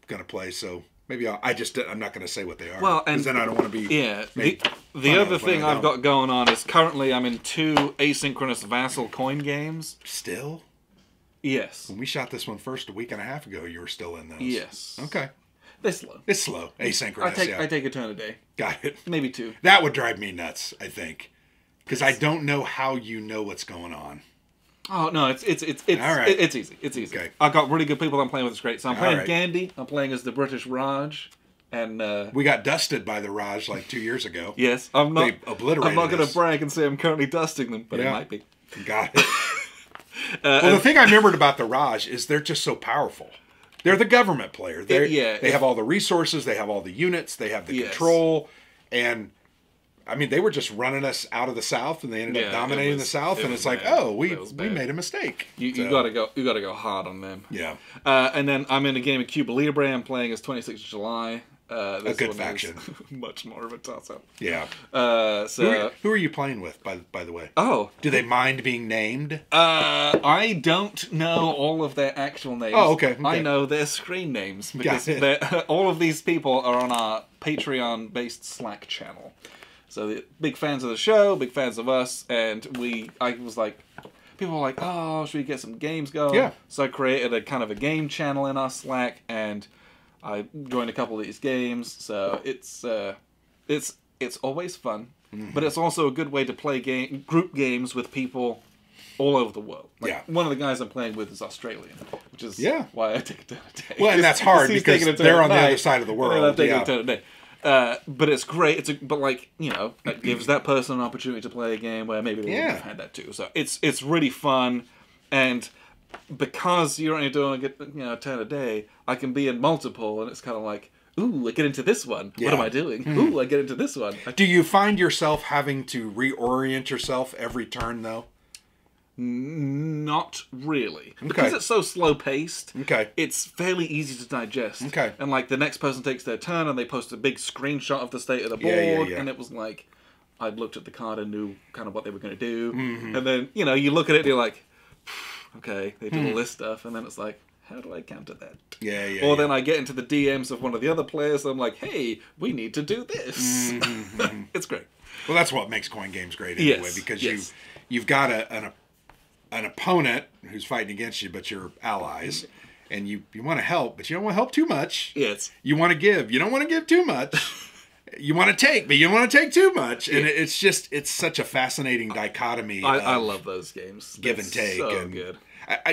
B: going to play. So maybe I'm not going to say what they are.
A: Well, and
B: then I don't want to be.
A: Yeah. The other thing I've got going on is currently I'm in 2 asynchronous Vassal coin games.
B: Still.
A: Yes.
B: When we shot this one first a week and a half ago, you were still in those.
A: Yes.
B: Okay.
A: They're slow.
B: It's slow. Asynchronous.
A: I take a turn a day.
B: Got it.
A: Maybe 2.
B: That would drive me nuts, I think. Because I don't know how you know what's going on.
A: Oh no, it's
B: All right.
A: It's easy. It's easy.
B: Okay.
A: I've got really good people I'm playing with. It's great. So I'm playing
B: right.
A: Gandhi. I'm playing as the British Raj, and
B: we got dusted by the Raj like 2 years ago.
A: Yes, I'm not.
B: They obliterated
A: I'm not going
B: us.
A: to brag and say I'm currently dusting them, but it might be.
B: Got it. Well, the thing I remembered about the Raj is they're just so powerful. They're the government player. They have all the resources. They have all the units. They have the control. And, I mean, they were just running us out of the South, and they ended up dominating the South. And it's like, we made a mistake.
A: You gotta go hard on them.
B: Yeah.
A: And then I'm in a game of Cuba Libre. I'm playing as 26th of July.
B: A good faction.
A: Much more of a toss-up.
B: Yeah.
A: So
B: who are you playing with, by the way?
A: Oh.
B: Do they mind being named?
A: I don't know all of their actual names.
B: Oh, okay.
A: I know their screen names because
B: Got
A: all of these people are on our Patreon-based Slack channel. So they're big fans of the show, big fans of us, and I was like, people were like, oh, should we get some games going?
B: Yeah.
A: So I created a kind of a game channel in our Slack, and I joined a couple of these games. So it's it's always fun, but it's also a good way to play group games with people all over the world. Like, one of the guys I'm playing with is Australian, which is why I take a turn a day.
B: Well, and that's hard because they're on the other side of the world.
A: I'm taking a turn a day. But it's great. But like, you know, it gives that person an opportunity to play a game where maybe they wouldn't have had that too. So it's really fun, and because you're only doing a turn a day, I can be in multiple, and it's kind of like, ooh, I get into this one. What am I doing? Ooh, I get into this one.
B: Do you find yourself having to reorient yourself every turn though?
A: Not really. Because it's so slow paced, it's fairly easy to digest. And like the next person takes their turn and they post a big screenshot of the state of the board, and it was like, I'd looked at the card and knew kind of what they were going to do. And then, you know, you look at it and you're like, okay, they did all this stuff, and then it's like, how do I counter that? Or then I get into the DMs of one of the other players and I'm like, hey, we need to do this. It's great.
B: Well, that's what makes coin games great anyway, because you've got an opponent who's fighting against you, but you're allies, and you want to help, but you don't want to help too much. You want to give. You don't want to give too much. You want to take, but you don't want to take too much. And it's such a fascinating dichotomy.
A: I love those games.
B: Give and take.
A: So good.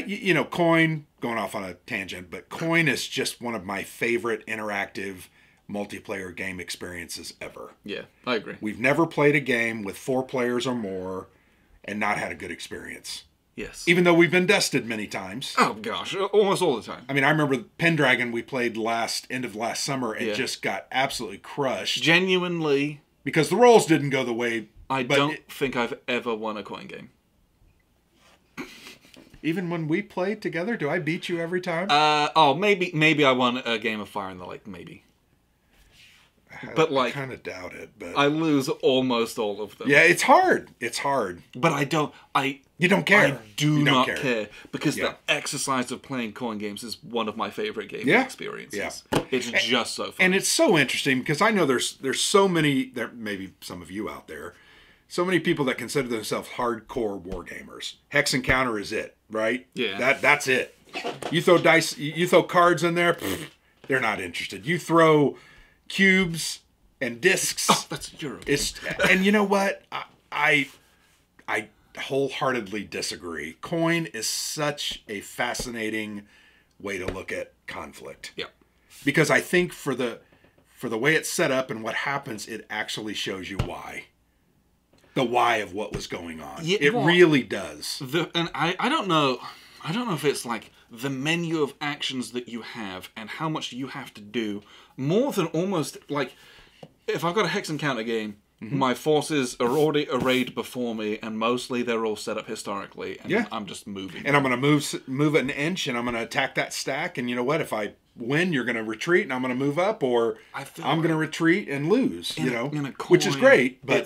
B: You know, Coin, going off on a tangent, but Coin is just one of my favorite interactive multiplayer game experiences ever.
A: Yeah, I agree.
B: We've never played a game with 4 players or more and not had a good experience.
A: Yes.
B: Even though we've been dusted many times.
A: Oh, gosh. Almost all the time.
B: I mean, I remember Pendragon we played end of last summer and just got absolutely crushed.
A: Genuinely. Because
B: the rolls didn't go the way...
A: I don't think I've ever won a coin game.
B: Even when we played together, do I beat you every time?
A: Maybe I won a game of Fire in the Lake, maybe. But like,
B: I kind of doubt it. But
A: I lose almost all of them.
B: Yeah, it's hard. It's hard.
A: But
B: you don't care.
A: I do not care because the exercise of playing coin games is one of my favorite gaming experiences. It's just so fun.
B: And it's so interesting because I know there's so many, maybe some of you out there, so many people that consider themselves hardcore war gamers. Hex and Counter is it, right?
A: Yeah.
B: That's it. You throw dice, you throw cards in there, they're not interested. You throw cubes and discs.
A: Oh, that's Euro.
B: And you know what? I wholeheartedly disagree. Coin is such a fascinating way to look at conflict.
A: Yeah.
B: Because I think for the way it's set up and what happens, it actually shows you why. The why of what was going on. Yeah, it really does.
A: I don't know if it's like the menu of actions that you have and how much you have to do more than almost like if I've got a Hex and Counter game, my forces are already arrayed before me and mostly they're all set up historically and I'm just moving.
B: And I'm going to move it an inch and I'm going to attack that stack, and you know what, if I win, you're going to retreat and I'm going to move up, or I'm going to retreat and lose, which is great, but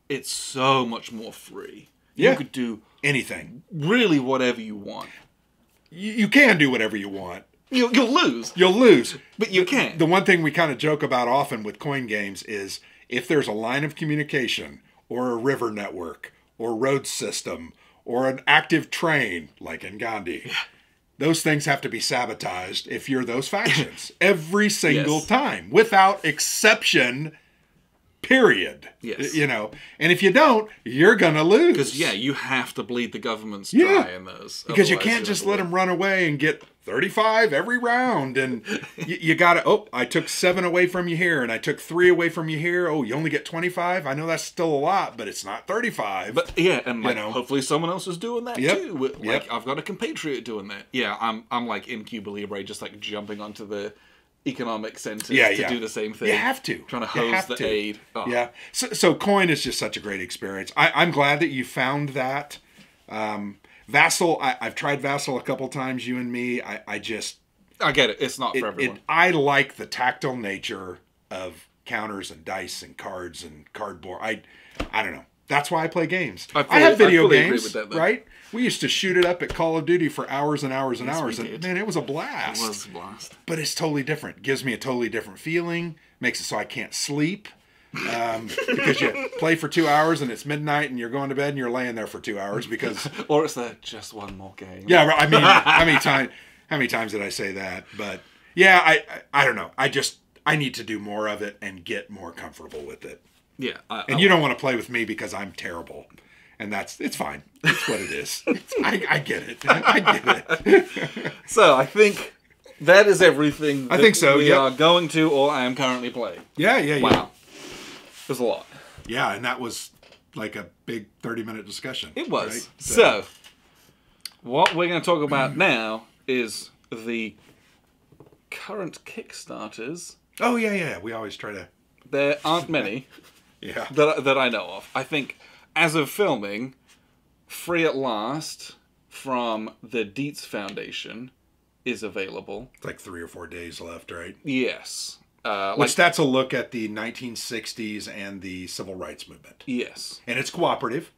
A: it's so much more free.
B: Yeah.
A: You could do
B: anything.
A: Really whatever you want.
B: You can do whatever you want.
A: You'll lose.
B: You'll lose.
A: But you can.
B: The one thing we kind of joke about often with coin games is if there's a line of communication or a river network or road system or an active train, like in Gandhi, those things have to be sabotaged if you're those factions. Every single time. Without exception. Period.
A: Yes.
B: And if you don't, you're gonna lose.
A: Because you have to bleed the governments dry in those.
B: Because you can't just let them run away and get 35 every round, and you gotta. Oh, I took 7 away from you here, and I took 3 away from you here. Oh, you only get 25. I know that's still a lot, but it's not 35.
A: But and hopefully someone else is doing that too. Like I've got a compatriot doing that. Yeah, I'm like in Cuba Libre, just like jumping onto the economic centers to do the same thing.
B: You have to.
A: Trying to hose the aid. Oh.
B: Yeah. So Coin is just such a great experience. I'm glad that you found that. Vassal, I've tried Vassal a couple times, you and me. I get
A: it. It's not for everyone.
B: I like the tactile nature of counters and dice and cards and cardboard. I don't know. That's why I play games. I have video games, agree with that, right? We used to shoot it up at Call of Duty for hours and hours and hours. And man, it was a blast.
A: It was a blast.
B: But it's totally different. Gives me a totally different feeling. Makes it so I can't sleep. Because you play for 2 hours and it's midnight and you're going to bed and you're laying there for 2 hours because...
A: or it's just one more game.
B: Yeah, I mean, how many times did I say that? But yeah, I don't know. I need to do more of it and get more comfortable with it.
A: Yeah.
B: And you don't want to play with me because I'm terrible. And it's fine. It's what it is. I get it. I get it.
A: So I think that is everything
B: I think so,
A: we are going to or I am currently playing.
B: Yeah.
A: Wow. There's a lot.
B: Yeah, and that was like a big 30-minute discussion.
A: It was.
B: Right?
A: So, what we're going to talk about now is the current Kickstarters.
B: Oh, yeah. We always try to...
A: There aren't many that I know of. I think, as of filming, Free at Last from the Dietz Foundation is available.
B: It's like 3 or 4 days left, right?
A: Yes.
B: That's a look at the 1960s and the civil rights movement.
A: Yes.
B: And it's cooperative.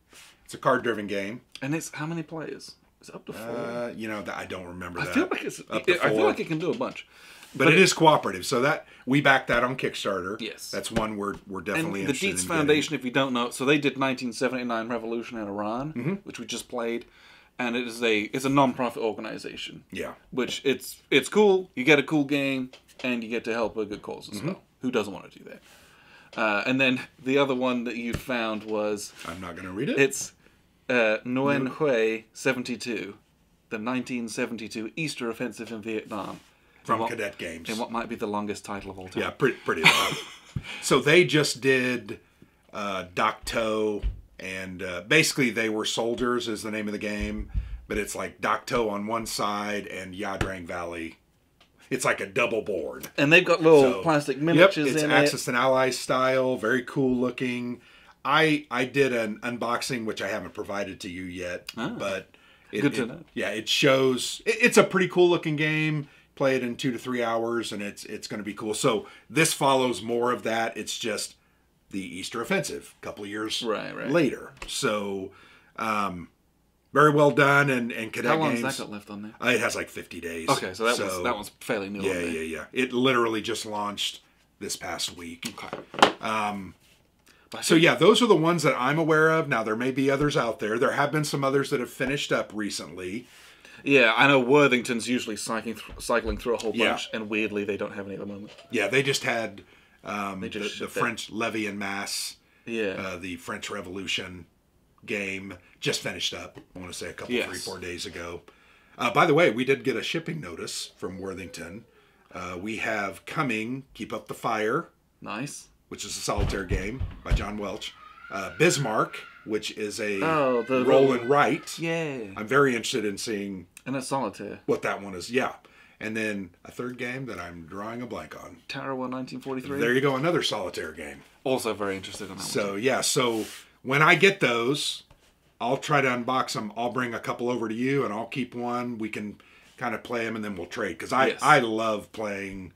B: It's a card-driven game.
A: And it's how many players? Is it up to 4?
B: I don't remember that.
A: I feel like it can do a bunch.
B: But it is cooperative, so that we back that on Kickstarter.
A: Yes.
B: That's one we're definitely
A: and
B: interested in.
A: The Dietz Foundation, if you don't know, so they did 1979 Revolution in Iran, which we just played, and it's a non-profit organization.
B: Yeah.
A: Which it's cool. You get a cool game, and you get to help a good cause as well. Who doesn't want to do that? And then the other one that you found was...
B: I'm not going to read it.
A: It's Nguyen Hue 72, the 1972 Easter Offensive in Vietnam.
B: From Cadet Games.
A: In what might be the longest title of all time.
B: Yeah, pretty long. So they just did Dak To, and basically they were soldiers is the name of the game, but it's like Dak To on one side and Ia Drang Valley. It's like a double board.
A: And they've got little plastic miniatures in it.
B: It's Axis and Allies style, very cool looking. I did an unboxing, which I haven't provided to you yet, but
A: good to know.
B: Yeah, it shows. It's a pretty cool looking game. Play it in 2 to 3 hours, and it's going to be cool. So this follows more of that. It's just the Easter Offensive, a couple of years later. So very well done, and Cadet Games.
A: How long has that got left on there?
B: It has like 50 days.
A: Okay, so that one's fairly new.
B: Yeah. It literally just launched this past week.
A: Okay.
B: So yeah, those are the ones that I'm aware of. Now there may be others out there. There have been some others that have finished up recently.
A: Yeah, I know Worthington's usually cycling through a whole bunch, and weirdly they don't have any at the moment.
B: Yeah, they just had the French Levy en Masse, the French Revolution game just finished up. I want to say a couple, 3-4 days ago. By the way, we did get a shipping notice from Worthington. We have coming Keep Up the Fire.
A: Nice.
B: Which is a solitaire game by John Welch. Bismarck, which is a
A: the
B: roll and write.
A: Yeah.
B: I'm very interested in seeing...
A: And a solitaire.
B: What that one is, yeah. And then a third game that I'm drawing a blank on.
A: Tarawa 1943.
B: There you go, another solitaire game.
A: Also very interested in that
B: one. So when I get those, I'll try to unbox them. I'll bring a couple over to you, and I'll keep one. We can kind of play them, and then we'll trade. Because I love playing...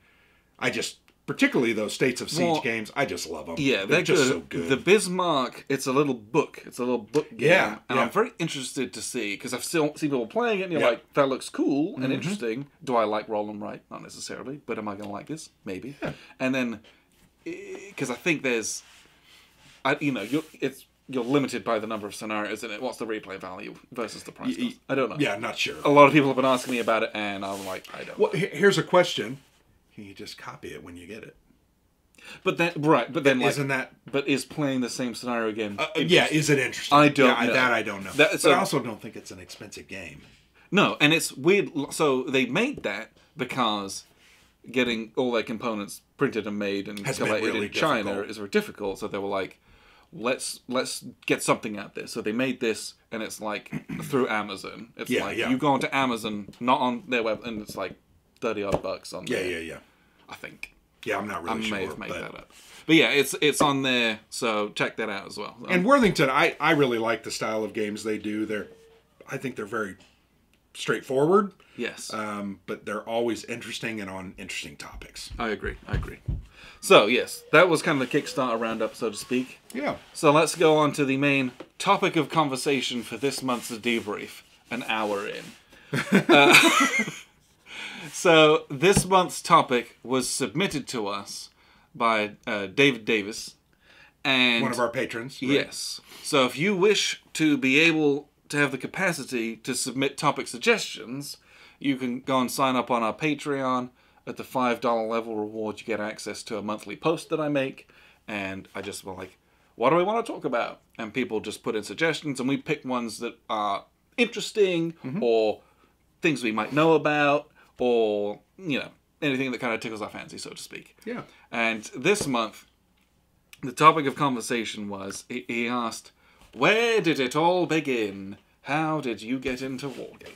B: Particularly those States of Siege games, I just love them.
A: Yeah,
B: they're just so good.
A: The Bismarck, it's a little book. It's a little book game.
B: Yeah.
A: And I'm very interested to see, because I've still seen people playing it, and you're like, that looks cool and interesting. Do I like roll and write? Not necessarily, but am I going to like this? Maybe. Yeah. And then, because I think there's, you're limited by the number of scenarios in it. What's the replay value versus the price? I don't know.
B: Yeah, I'm not sure.
A: A lot of people have been asking me about it, and I'm like, I don't know.
B: Well, here's a question. You just copy it when you get it.
A: But then,
B: isn't that?
A: But is playing the same scenario again?
B: Is it interesting?
A: I don't know.
B: That I don't know. But I also don't think it's an expensive game.
A: No, and it's weird. So they made that because getting all their components printed and made and collated in China is very difficult. So they were like, let's get something out there. So they made this, and it's like through Amazon. It's you go onto Amazon, not on their web, and it's like $30-odd on there.
B: Yeah.
A: I think.
B: Yeah, I'm not really sure.
A: I may have made that up. But yeah, it's on there, so check that out as well.
B: And Worthington, I really like the style of games they do. I think they're very straightforward.
A: Yes.
B: But they're always interesting and on interesting topics.
A: I agree. So, yes, that was kind of the Kickstarter roundup, so to speak.
B: Yeah.
A: So let's go on to the main topic of conversation for this month's debrief, an hour in. So this month's topic was submitted to us by David Davis. And
B: one of our patrons. Right?
A: Yes. So if you wish to be able to have the capacity to submit topic suggestions, you can go and sign up on our Patreon. At the $5 level reward, you get access to a monthly post that I make. And I just what do we want to talk about? And people just put in suggestions, and we pick ones that are interesting, or things we might know about, or, you know, anything that kind of tickles our fancy, so to speak.
B: Yeah.
A: And this month, the topic of conversation was, he asked, where did it all begin? How did you get into wargaming?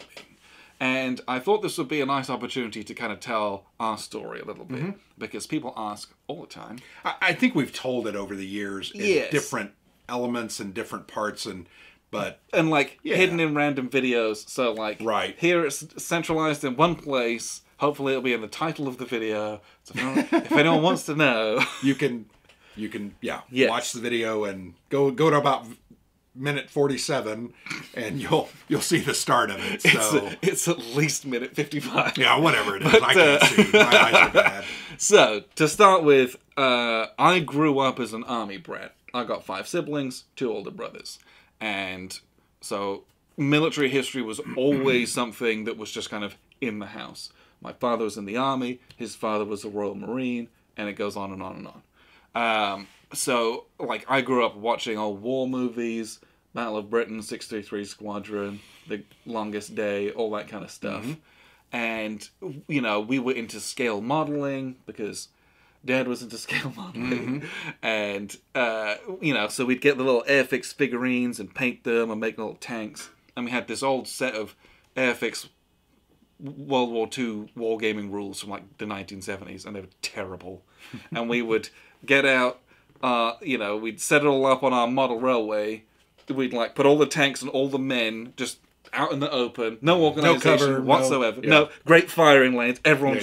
A: And I thought this would be a nice opportunity to kind of tell our story a little bit, because people ask all the time.
B: I think we've told it over the years in different elements and different parts, and
A: like hidden in random videos. So like here it's centralized in one place. Hopefully it'll be in the title of the video. So if anyone wants to know,
B: you can watch the video and go to about minute 47 and you'll see the start of it. So
A: it's at least minute 55.
B: Yeah, whatever it is. But, I can't see. My eyes are bad.
A: So to start with, I grew up as an army brat. I got 5 siblings, 2 older brothers. And so military history was always something that was just kind of in the house. My father was in the army, his father was a Royal Marine, and it goes on and on and on. So, like, I grew up watching old war movies, Battle of Britain, 633 Squadron, The Longest Day, all that kind of stuff. And, you know, we were into scale modeling because Dad was into scale modeling. And, you know, so we'd get the little Airfix figurines and paint them and make little tanks. And we had this old set of Airfix World War II wargaming rules from, like, the 1970s, and they were terrible. And we would get out... you know, we'd set it all up on our model railway. We'd like put all the tanks and all the men just out in the open, no organization
B: cover,
A: whatsoever, no great firing lanes. Everyone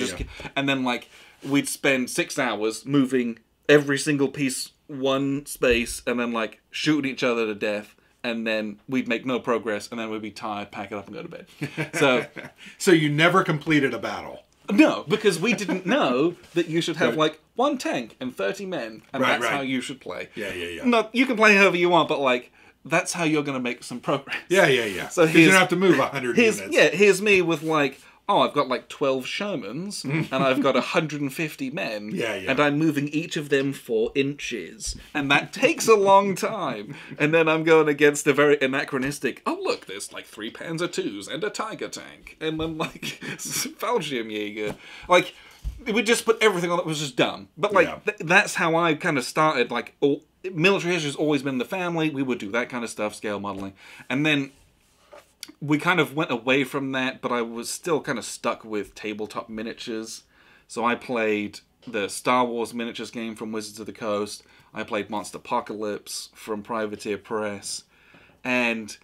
A: and then like we'd spend 6 hours moving every single piece one space, and then like shooting each other to death. And then we'd make no progress, and then we'd be tired, pack it up, and go to bed.
B: So you never completed a battle.
A: No, because we didn't know that you should have like 1 tank and 30 men, and that's how you should play.
B: Yeah.
A: No, you can play however you want, but like that's how you're going to make some progress.
B: Yeah. So you don't have to move 100 units.
A: Yeah, here's me with like, oh, I've got like 12 Shermans, and I've got 150 men, and I'm moving each of them 4 inches, and that takes a long time. And then I'm going against a very anachronistic, oh look, there's like 3 Panzer IIs and a Tiger tank, and then like Fallschirmjäger. Like, we just put everything on that was just dumb. But like, that's how I kind of started. Like, military history has always been in the family. We would do that kind of stuff, scale modeling, and then we kind of went away from that, but I was still kind of stuck with tabletop miniatures. So I played the Star Wars miniatures game from Wizards of the Coast. I played Monster Apocalypse from Privateer Press. And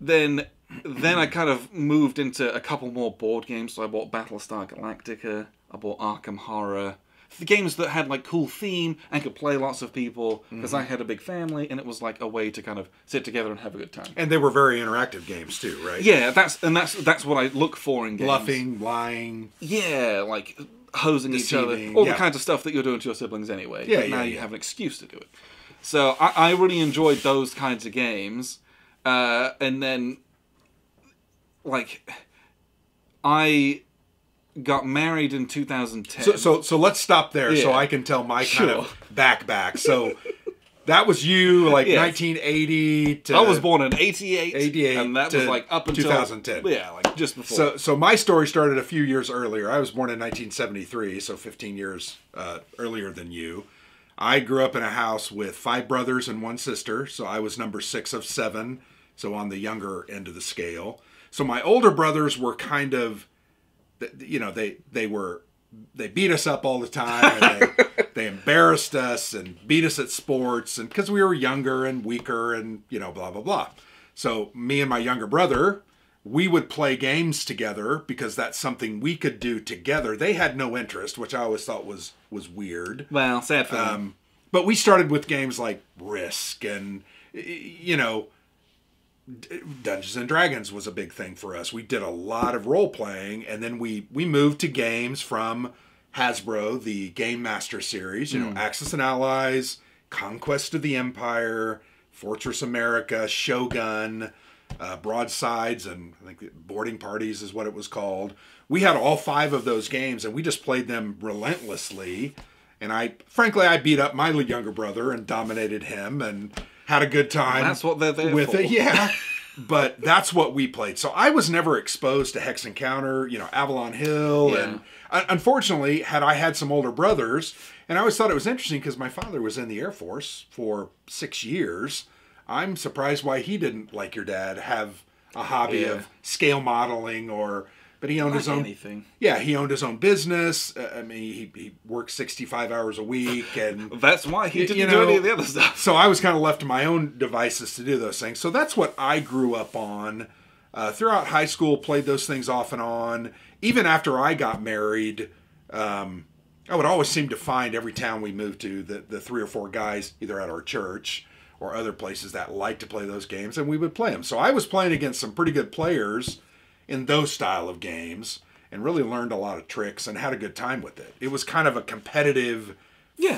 A: then I kind of moved into a couple more board games. So I bought Battlestar Galactica. I bought Arkham Horror. The games that had like cool theme and could play lots of people, because I had a big family, and it was like a way to kind of sit together and have a good time.
B: And they were very interactive games too, right?
A: Yeah, that's what I look for in games.
B: Bluffing, lying.
A: Yeah, like hosing each other, all the kinds of stuff that you're doing to your siblings anyway.
B: Yeah,
A: but now you have an excuse to do it. So I really enjoyed those kinds of games, and then like I got married in 2010.
B: So let's stop there so I can tell my kind of back. So that was you, like 1980 to...
A: I was born in 88.
B: 88
A: and that was like up until...
B: 2010.
A: Yeah, like just before.
B: So my story started a few years earlier. I was born in 1973, so 15 years earlier than you. I grew up in a house with 5 brothers and 1 sister, so I was number 6 of 7, so on the younger end of the scale. So my older brothers were kind of... You know, they beat us up all the time, and they embarrassed us and beat us at sports, and because we were younger and weaker and, you know, blah, blah, blah. So me and my younger brother, we would play games together because that's something we could do together. They had no interest, which I always thought was weird.
A: Well, sad for them.
B: But we started with games like Risk and, you know, Dungeons and Dragons was a big thing for us. We did a lot of role playing, and then we moved to games from Hasbro, the Game Master series, you know, Axis and Allies, Conquest of the Empire, Fortress America, Shogun, Broadsides, and I think Boarding Parties is what it was called. We had all 5 of those games, and we just played them relentlessly. And frankly, I beat up my younger brother and dominated him and had a good time.
A: That's what they're there
B: with
A: for.
B: it, yeah. But that's what we played. So I was never exposed to Hex Encounter, Avalon Hill.
A: Yeah.
B: And unfortunately, had I had some older brothers, and I always thought it was interesting because my father was in the Air Force for 6 years. I'm surprised why he didn't, like your dad, have a hobby of scale modeling but he owned his own
A: anything.
B: Yeah, he owned his own business. I mean, he worked 65 hours a week, and
A: that's why he didn't do any of the other stuff.
B: So I was kind of left to my own devices to do those things. So that's what I grew up on. Throughout high school, played those things off and on. Even after I got married, I would always seem to find every town we moved to the 3 or 4 guys either at our church or other places that liked to play those games, and we would play them. So I was playing against some pretty good players in those style of games and really learned a lot of tricks and had a good time with it. It was kind of a competitive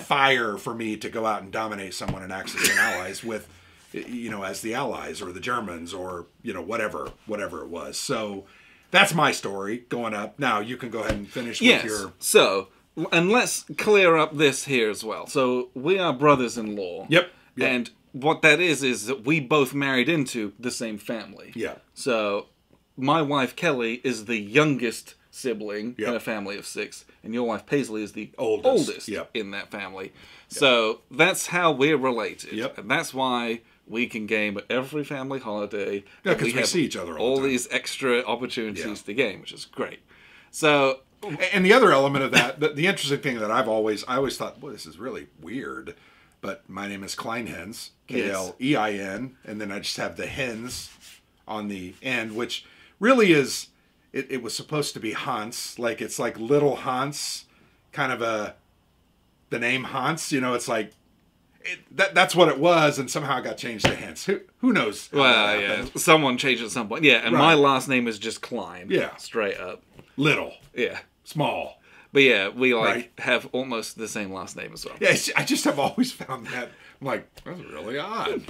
B: fire for me to go out and dominate someone in Axis and Allies with, as the Allies or the Germans or, whatever it was. So that's my story going up. Now you can go ahead and finish with your...
A: So, and let's clear up this here as well. So we are brothers-in-law.
B: Yep.
A: And what that is that we both married into the same family.
B: Yeah.
A: So my wife, Kelly, is the youngest sibling in a family of 6, and your wife, Paisley, is the oldest in that family. Yep. So that's how we're related.
B: Yep.
A: And that's why we can game at every family holiday.
B: Yeah, because we see each other all the time.
A: These extra opportunities to game, which is great. So...
B: And the other element of that, the interesting thing that I always thought, well, this is really weird, but my name is Kleinhens, K-L-E-I-N, and then I just have the hens on the end, which... really is, it was supposed to be Hans, like it's like little Hans, kind of the name Hans, it's like, that's what it was, and somehow it got changed to Hans. Who knows?
A: Well, yeah, someone changed at some point. Yeah, and my last name is just Klein.
B: Yeah.
A: Straight up.
B: Little.
A: Yeah.
B: Small.
A: But yeah, we have almost the same last name as well.
B: Yeah, I just have always found that, I'm like, that's really odd.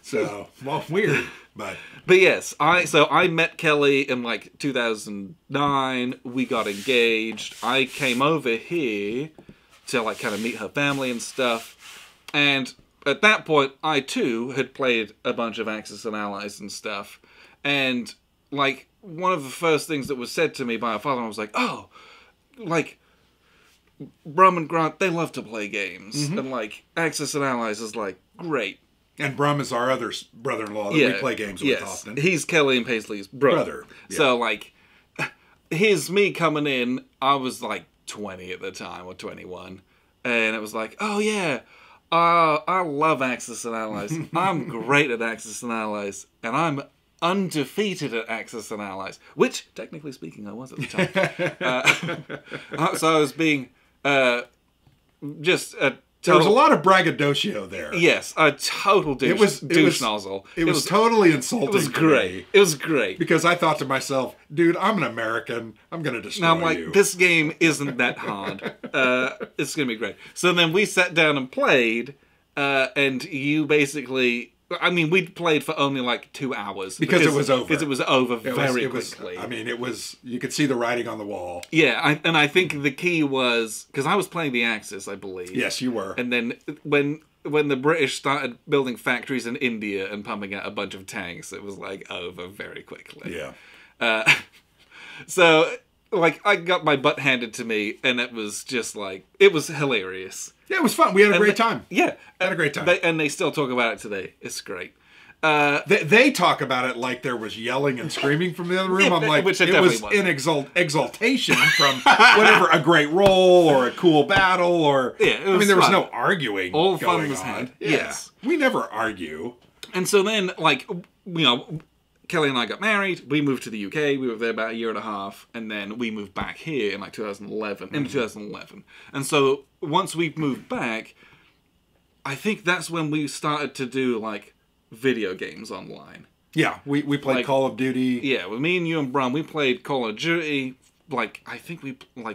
B: So, well, weird, but
A: yes, I met Kelly in 2009. We got engaged. I came over here to kind of meet her family and stuff. And at that point, I too had played a bunch of Axis and Allies and stuff. And one of the first things that was said to me by my father, I was like, oh, Brum and Grant, they love to play games, and Axis and Allies is great.
B: And Brum is our other brother-in-law that we play games with often.
A: He's Kelly and Paisley's brother. Yeah. So, here's me coming in. I was 20 at the time, or 21. And it was oh yeah, I love Axis and Allies. I'm great at Axis and Allies. And I'm undefeated at Axis and Allies. Which, technically speaking, I was at the time. So I was being just a...
B: There was a lot of braggadocio there.
A: Yes, a total douche nozzle.
B: It was totally insulting.
A: It was great. It was great.
B: Because I thought to myself, dude, I'm an American. I'm going to destroy you.
A: Now I'm this game isn't that hard. It's going to be great. So then we sat down and played, and you basically... I mean, we played for only 2 hours.
B: Because it was over.
A: Because it was over very quickly.
B: You could see the writing on the wall.
A: Yeah, and I think the key was, because I was playing the Axis, I believe.
B: Yes, you were.
A: And then when the British started building factories in India and pumping out a bunch of tanks, it was over very quickly.
B: Yeah.
A: So, I got my butt handed to me, and it was just it was hilarious.
B: Yeah, it was fun. We had a great time.
A: Yeah.
B: Had a great time.
A: And they still talk about it today. It's great.
B: They talk about it like there was yelling and screaming from the other room. I'm like,
A: which
B: it was in exaltation from whatever, a great roll or a cool battle or...
A: Yeah, it was
B: there was no arguing
A: all fun was
B: on.
A: had.
B: Yeah.
A: Yes.
B: We never argue.
A: And so then, Kelly and I got married. We moved to the UK. We were there about a year and a half. And then we moved back here in 2011. And so once we moved back, I think that's when we started to do video games online.
B: Yeah, we played Call of Duty.
A: Yeah, with me and you and Brum, we played Call of Duty. I think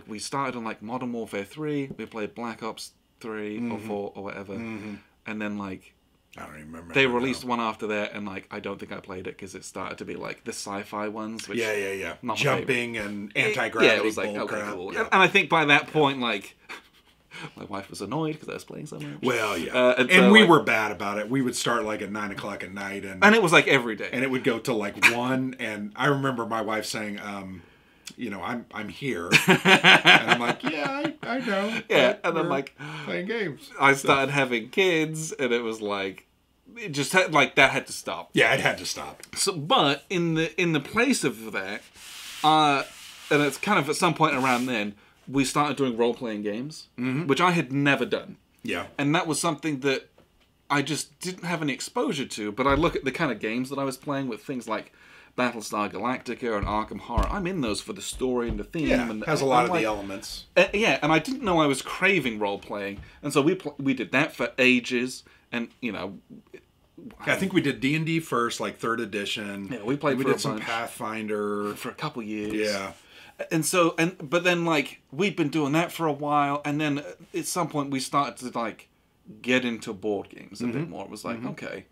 A: we started on Modern Warfare 3. We played Black Ops 3 or 4 or whatever. Mm-hmm. And then
B: I don't even remember.
A: They released one after that, and I don't think I played it because it started to be the sci-fi ones. Which
B: Jumping and anti-gravity.
A: Yeah, it was
B: okay,
A: cool.
B: Yeah.
A: And I think by that point, My wife was annoyed because I was playing so much.
B: Well, yeah.
A: And
B: and
A: so,
B: we
A: like,
B: were bad about it. We would start like at 9 o'clock at night.
A: And it was like every day.
B: And it would go till like 1. And I remember my wife saying, I'm here. And I'm like, yeah, I know.
A: Yeah, and I'm like,
B: playing games.
A: I started having kids, and it was like, it just had, like, that had to stop.
B: Yeah, it had to stop.
A: So, but in the place of that, and it's kind of at some point around then, we started doing role-playing games, which I had never done.
B: Yeah.
A: And that was something that I just didn't have any exposure to, but I look at the kind of games that I was playing with things like Battlestar Galactica and Arkham Horror. I'm in those for the story and the theme.
B: Yeah,
A: and
B: has a lot of the elements.
A: Yeah, and I didn't know I was craving role-playing. And so we did that for ages, and,
B: I think we did D&D first, like 3rd edition.
A: Yeah, we played.
B: We
A: for
B: did
A: a
B: some
A: bunch.
B: Pathfinder
A: For a couple years.
B: Yeah.
A: And so, but then, like, we'd been doing that for a while, and then at some point we started to, like, get into board games a bit more. It was like, okay,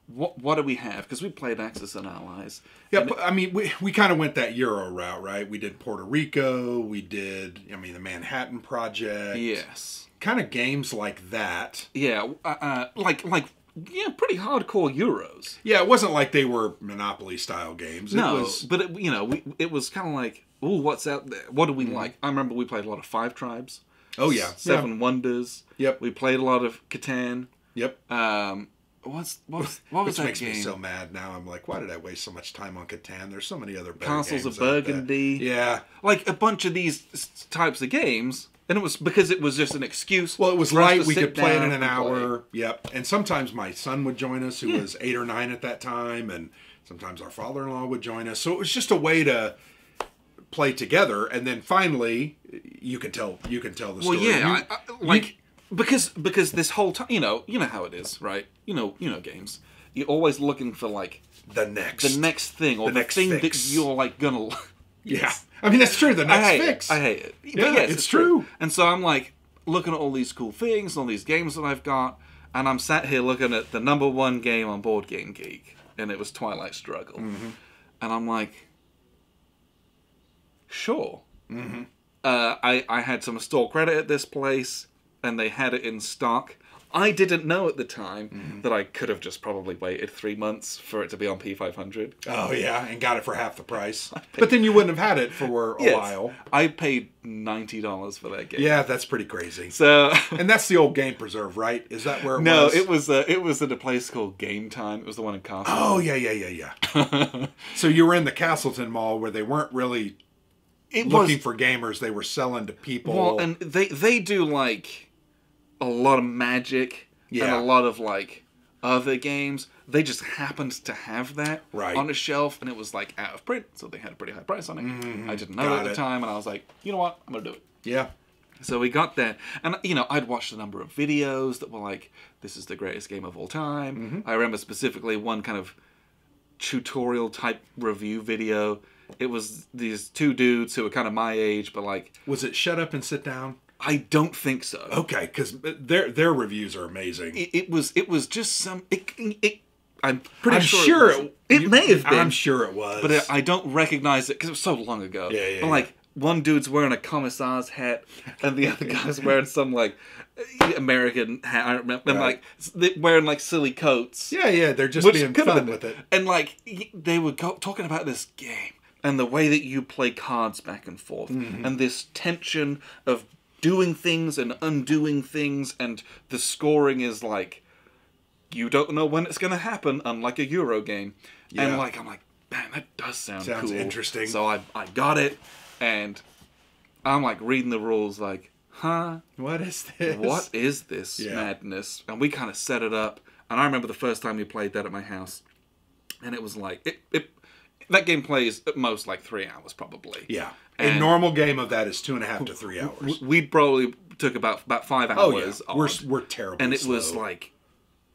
A: what do we have? Because we played Axis and Allies.
B: Yeah, but, I mean, we kind of went that Euro route, right? We did Puerto Rico, we did, the Manhattan Project.
A: Yes.
B: Kind of games like that.
A: Yeah, pretty hardcore Euros.
B: Yeah, it wasn't like they were Monopoly-style games.
A: No, but, it was kind of like, ooh, what's out there? What do we like? I remember we played a lot of Five Tribes.
B: Oh, yeah.
A: Seven Wonders.
B: Yep.
A: We played a lot of Catan.
B: Yep.
A: What was
B: Which
A: that
B: makes
A: game?
B: me so mad now. I'm like, why did I waste so much time on Catan? There's so many other better
A: Castles
B: games
A: of
B: out there.
A: Burgundy.
B: Yeah.
A: Like a bunch of these types of games. And it was because it was just an excuse.
B: Well, it was
A: for us
B: light.
A: to
B: We
A: sit
B: could play it
A: down
B: in an
A: and play.
B: hour. Yep. And sometimes my son would join us, who was 8 or 9 at that time. And sometimes our father-in-law would join us. So it was just a way to play together. And then finally, you can tell the story.
A: Well, yeah. Because this whole time, you know how it is, right? You know games. You're always looking for, like,
B: the next
A: thing, or the
B: next
A: thing
B: fix.
A: that you're, like, gonna...
B: Yeah. I mean, that's true. The next fix.
A: I hate it. But
B: Yeah,
A: yes,
B: it's true.
A: And so I'm, like, looking at all these cool things, all these games that I've got, and I'm sat here looking at the #1 game on Board Game Geek, and it was Twilight Struggle. And I'm like, sure. I had some store credit at this place, and they had it in stock. I didn't know at the time that I could have just probably waited 3 months for it to be on P500.
B: Oh, yeah, and got it for half the price. But then you wouldn't have had it for a while.
A: I paid $90 for that game.
B: Yeah, that's pretty crazy.
A: So,
B: and that's the old Game Preserve, right? Is that where it was?
A: No, it was at a place called Game Time. It was the one in Castleton.
B: Oh, yeah. So you were in the Castleton Mall where they weren't really looking for gamers. They were selling to people.
A: Well, and they do, like, a lot of Magic and a lot of, like, other games. They just happened to have that on a shelf, and it was, like, out of print, so they had a pretty high price on it. I didn't know at the time, and I was like, you know what? I'm going to do it. Yeah. So we got that. And, I'd watched a number of videos that were like, this is the greatest game of all time. I remember specifically one kind of tutorial-type review video. It was these two dudes who were kind of my age, but, like...
B: Was it Shut Up and Sit Down?
A: I don't think so.
B: Okay, because their reviews are amazing.
A: It was just some. I'm
B: pretty
A: sure it may have been.
B: I'm sure it was,
A: but I don't recognize it because it was so long ago.
B: Yeah.
A: But like one dude's wearing a commissar's hat, and the other guy's wearing some like American hat. I remember, and like wearing like silly coats.
B: Yeah. They're just being fun with it.
A: And like they were talking about this game and the way that you play cards back and forth, and this tension of doing things and undoing things, and the scoring is like you don't know when it's going to happen, unlike a Euro game. And like I'm like, man, that does sound cool.
B: Interesting.
A: So I got it, and I'm like reading the rules like, huh?
B: What is this?
A: What is this madness? And we kind of set it up, and I remember the first time we played that at my house, and it was like that game plays at most like 3 hours probably.
B: Yeah. A normal game of that is 2.5 to 3 hours.
A: We probably took about 5 hours.
B: Oh, yeah. We're terrible.
A: And it was like,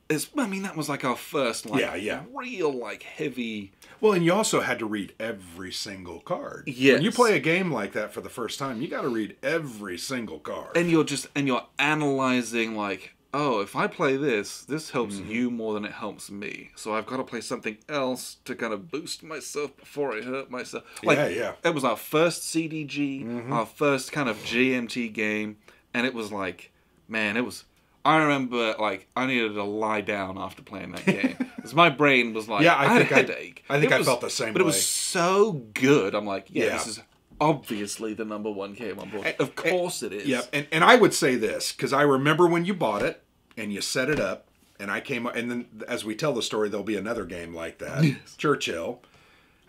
A: that was like our first real like heavy.
B: Well, and you also had to read every single card.
A: Yes.
B: When you play a game like that for the first time, you got to read every single card.
A: And you're analyzing like, oh, if I play this helps you more than it helps me. So I've got to play something else to kind of boost myself before I hurt myself. Like,
B: yeah.
A: It was our first CDG, our first kind of GMT game, and it was like, man, it was. I remember, like, I needed to lie down after playing that game. Because my brain was like, I had a headache.
B: I think I felt the same way.
A: But it was so good. I'm like, this is obviously the #1 game on board. Of course it is.
B: Yeah, and I would say this, because I remember when you bought it, and you set it up, and I came up, and then as we tell the story, there'll be another game like that. Yes. Churchill.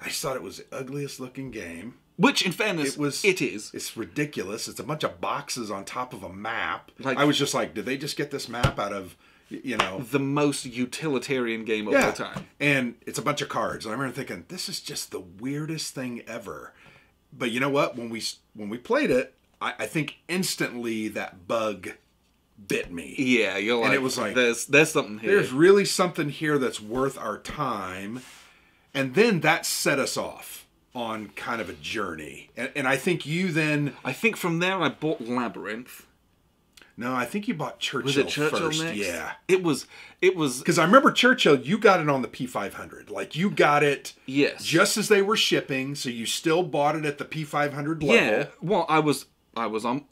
B: I just thought it was the ugliest looking game.
A: Which, in fairness, it is.
B: It's ridiculous. It's a bunch of boxes on top of a map. Like, I was just like, did they just get this map out of,
A: the most utilitarian game of all time?
B: And it's a bunch of cards. And I remember thinking, this is just the weirdest thing ever. But you know what? When we played it, I think instantly that bug bit me.
A: Yeah, you're like, and it was like, there's something here.
B: There's really something here that's worth our time. And then that set us off on kind of a journey. And I think you then...
A: I think from there I bought Labyrinth.
B: No, I think you bought Churchill
A: first. Was it Churchill next?
B: Yeah.
A: It was...
B: Because I remember Churchill, you got it on the P500. Like, you got it just as they were shipping, so you still bought it at the P500 level.
A: Yeah, well, I was on...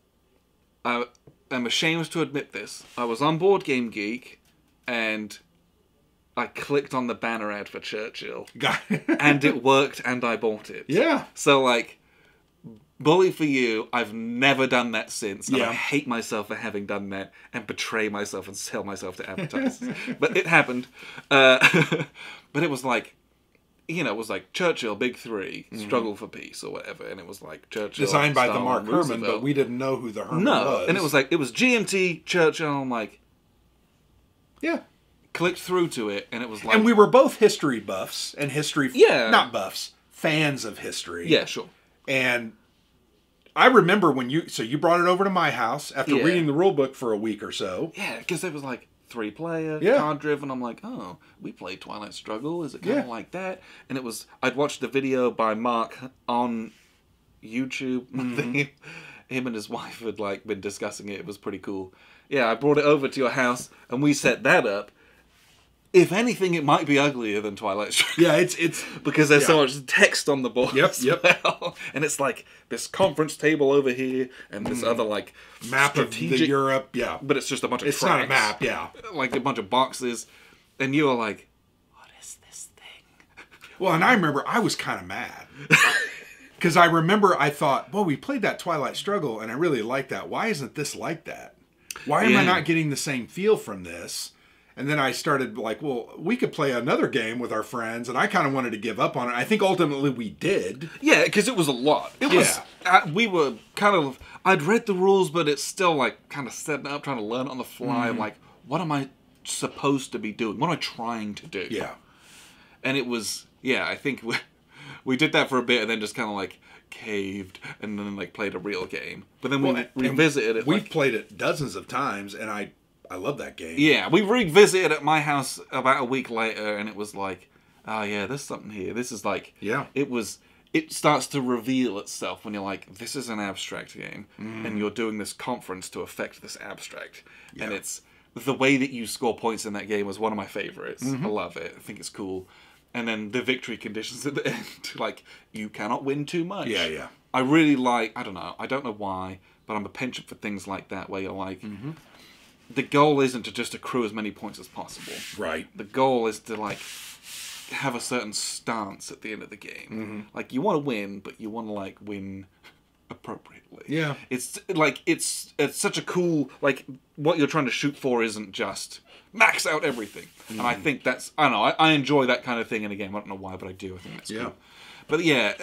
A: I'm ashamed to admit this. I was on Board Game Geek, and... I clicked on the banner ad for Churchill, and it worked, and I bought it.
B: Yeah.
A: So, like, bully for you, I've never done that since, and I hate myself for having done that, and betray myself and sell myself to advertisers. But it happened. But it was like, it was like Churchill, Big Three, Struggle for Peace, or whatever, and it was like Churchill.
B: Designed by
A: Stalin,
B: the Mark
A: Roosevelt.
B: Herman, but we didn't know who the Herman was.
A: And it was like, it was GMT, Churchill, and I'm like...
B: Yeah.
A: Clicked through to it, and it was like...
B: And we were both history buffs, and not buffs, fans of history.
A: Yeah, sure.
B: And I remember when you brought it over to my house after reading the rule book for a week or so.
A: Yeah, because it was like 3-player, card-driven. I'm like, oh, we played Twilight Struggle. Is it kind of like that? And it was... I'd watched the video by Mark on YouTube. Him and his wife had like been discussing it. It was pretty cool. Yeah, I brought it over to your house, and we set that up. If anything, it might be uglier than Twilight Struggle.
B: Yeah, it's
A: because there's so much text on the board.
B: Yep.
A: Well. And it's like this conference table over here, and this other like
B: map of the Europe. Yeah,
A: but it's just a bunch of.
B: It's
A: tracks,
B: not a map. Yeah,
A: like a bunch of boxes, and you are like, "What is this thing?"
B: Well, and I remember I was kind of mad because I remember I thought, "Well, we played that Twilight Struggle, and I really liked that. Why isn't this like that? Why am I not getting the same feel from this?" And then I started like, well, we could play another game with our friends, and I kind of wanted to give up on it. I think ultimately we did.
A: Yeah, because it was a lot. It was. We were kind of. I'd read the rules, but it's still like kind of setting up, trying to learn on the fly. I'm like, what am I supposed to be doing? What am I trying to do?
B: Yeah.
A: And it was. Yeah, I think we did that for a bit, and then just kind of like caved, and then like played a real game. But then we revisited it.
B: We've played it dozens of times, and I love that game.
A: Yeah, we revisited at my house about a week later, and it was like, oh yeah, there's something here. This is like, it starts to reveal itself when you're like, this is an abstract game, and you're doing this conference to affect this abstract. Yeah. And it's, the way that you score points in that game was one of my favorites. I love it. I think it's cool. And then the victory conditions at the end, like, you cannot win too much.
B: Yeah.
A: I really like, I don't know why, but I'm a penchant for things like that, where you're like, the goal isn't to just accrue as many points as possible.
B: Right.
A: The goal is to, like, have a certain stance at the end of the game. Like, you want to win, but you want to, like, win appropriately.
B: Yeah.
A: It's, like, it's such a cool, like, what you're trying to shoot for isn't just max out everything. And I think that's, I don't know, I enjoy that kind of thing in a game. I don't know why, but I do. I think it's cool. But, yeah,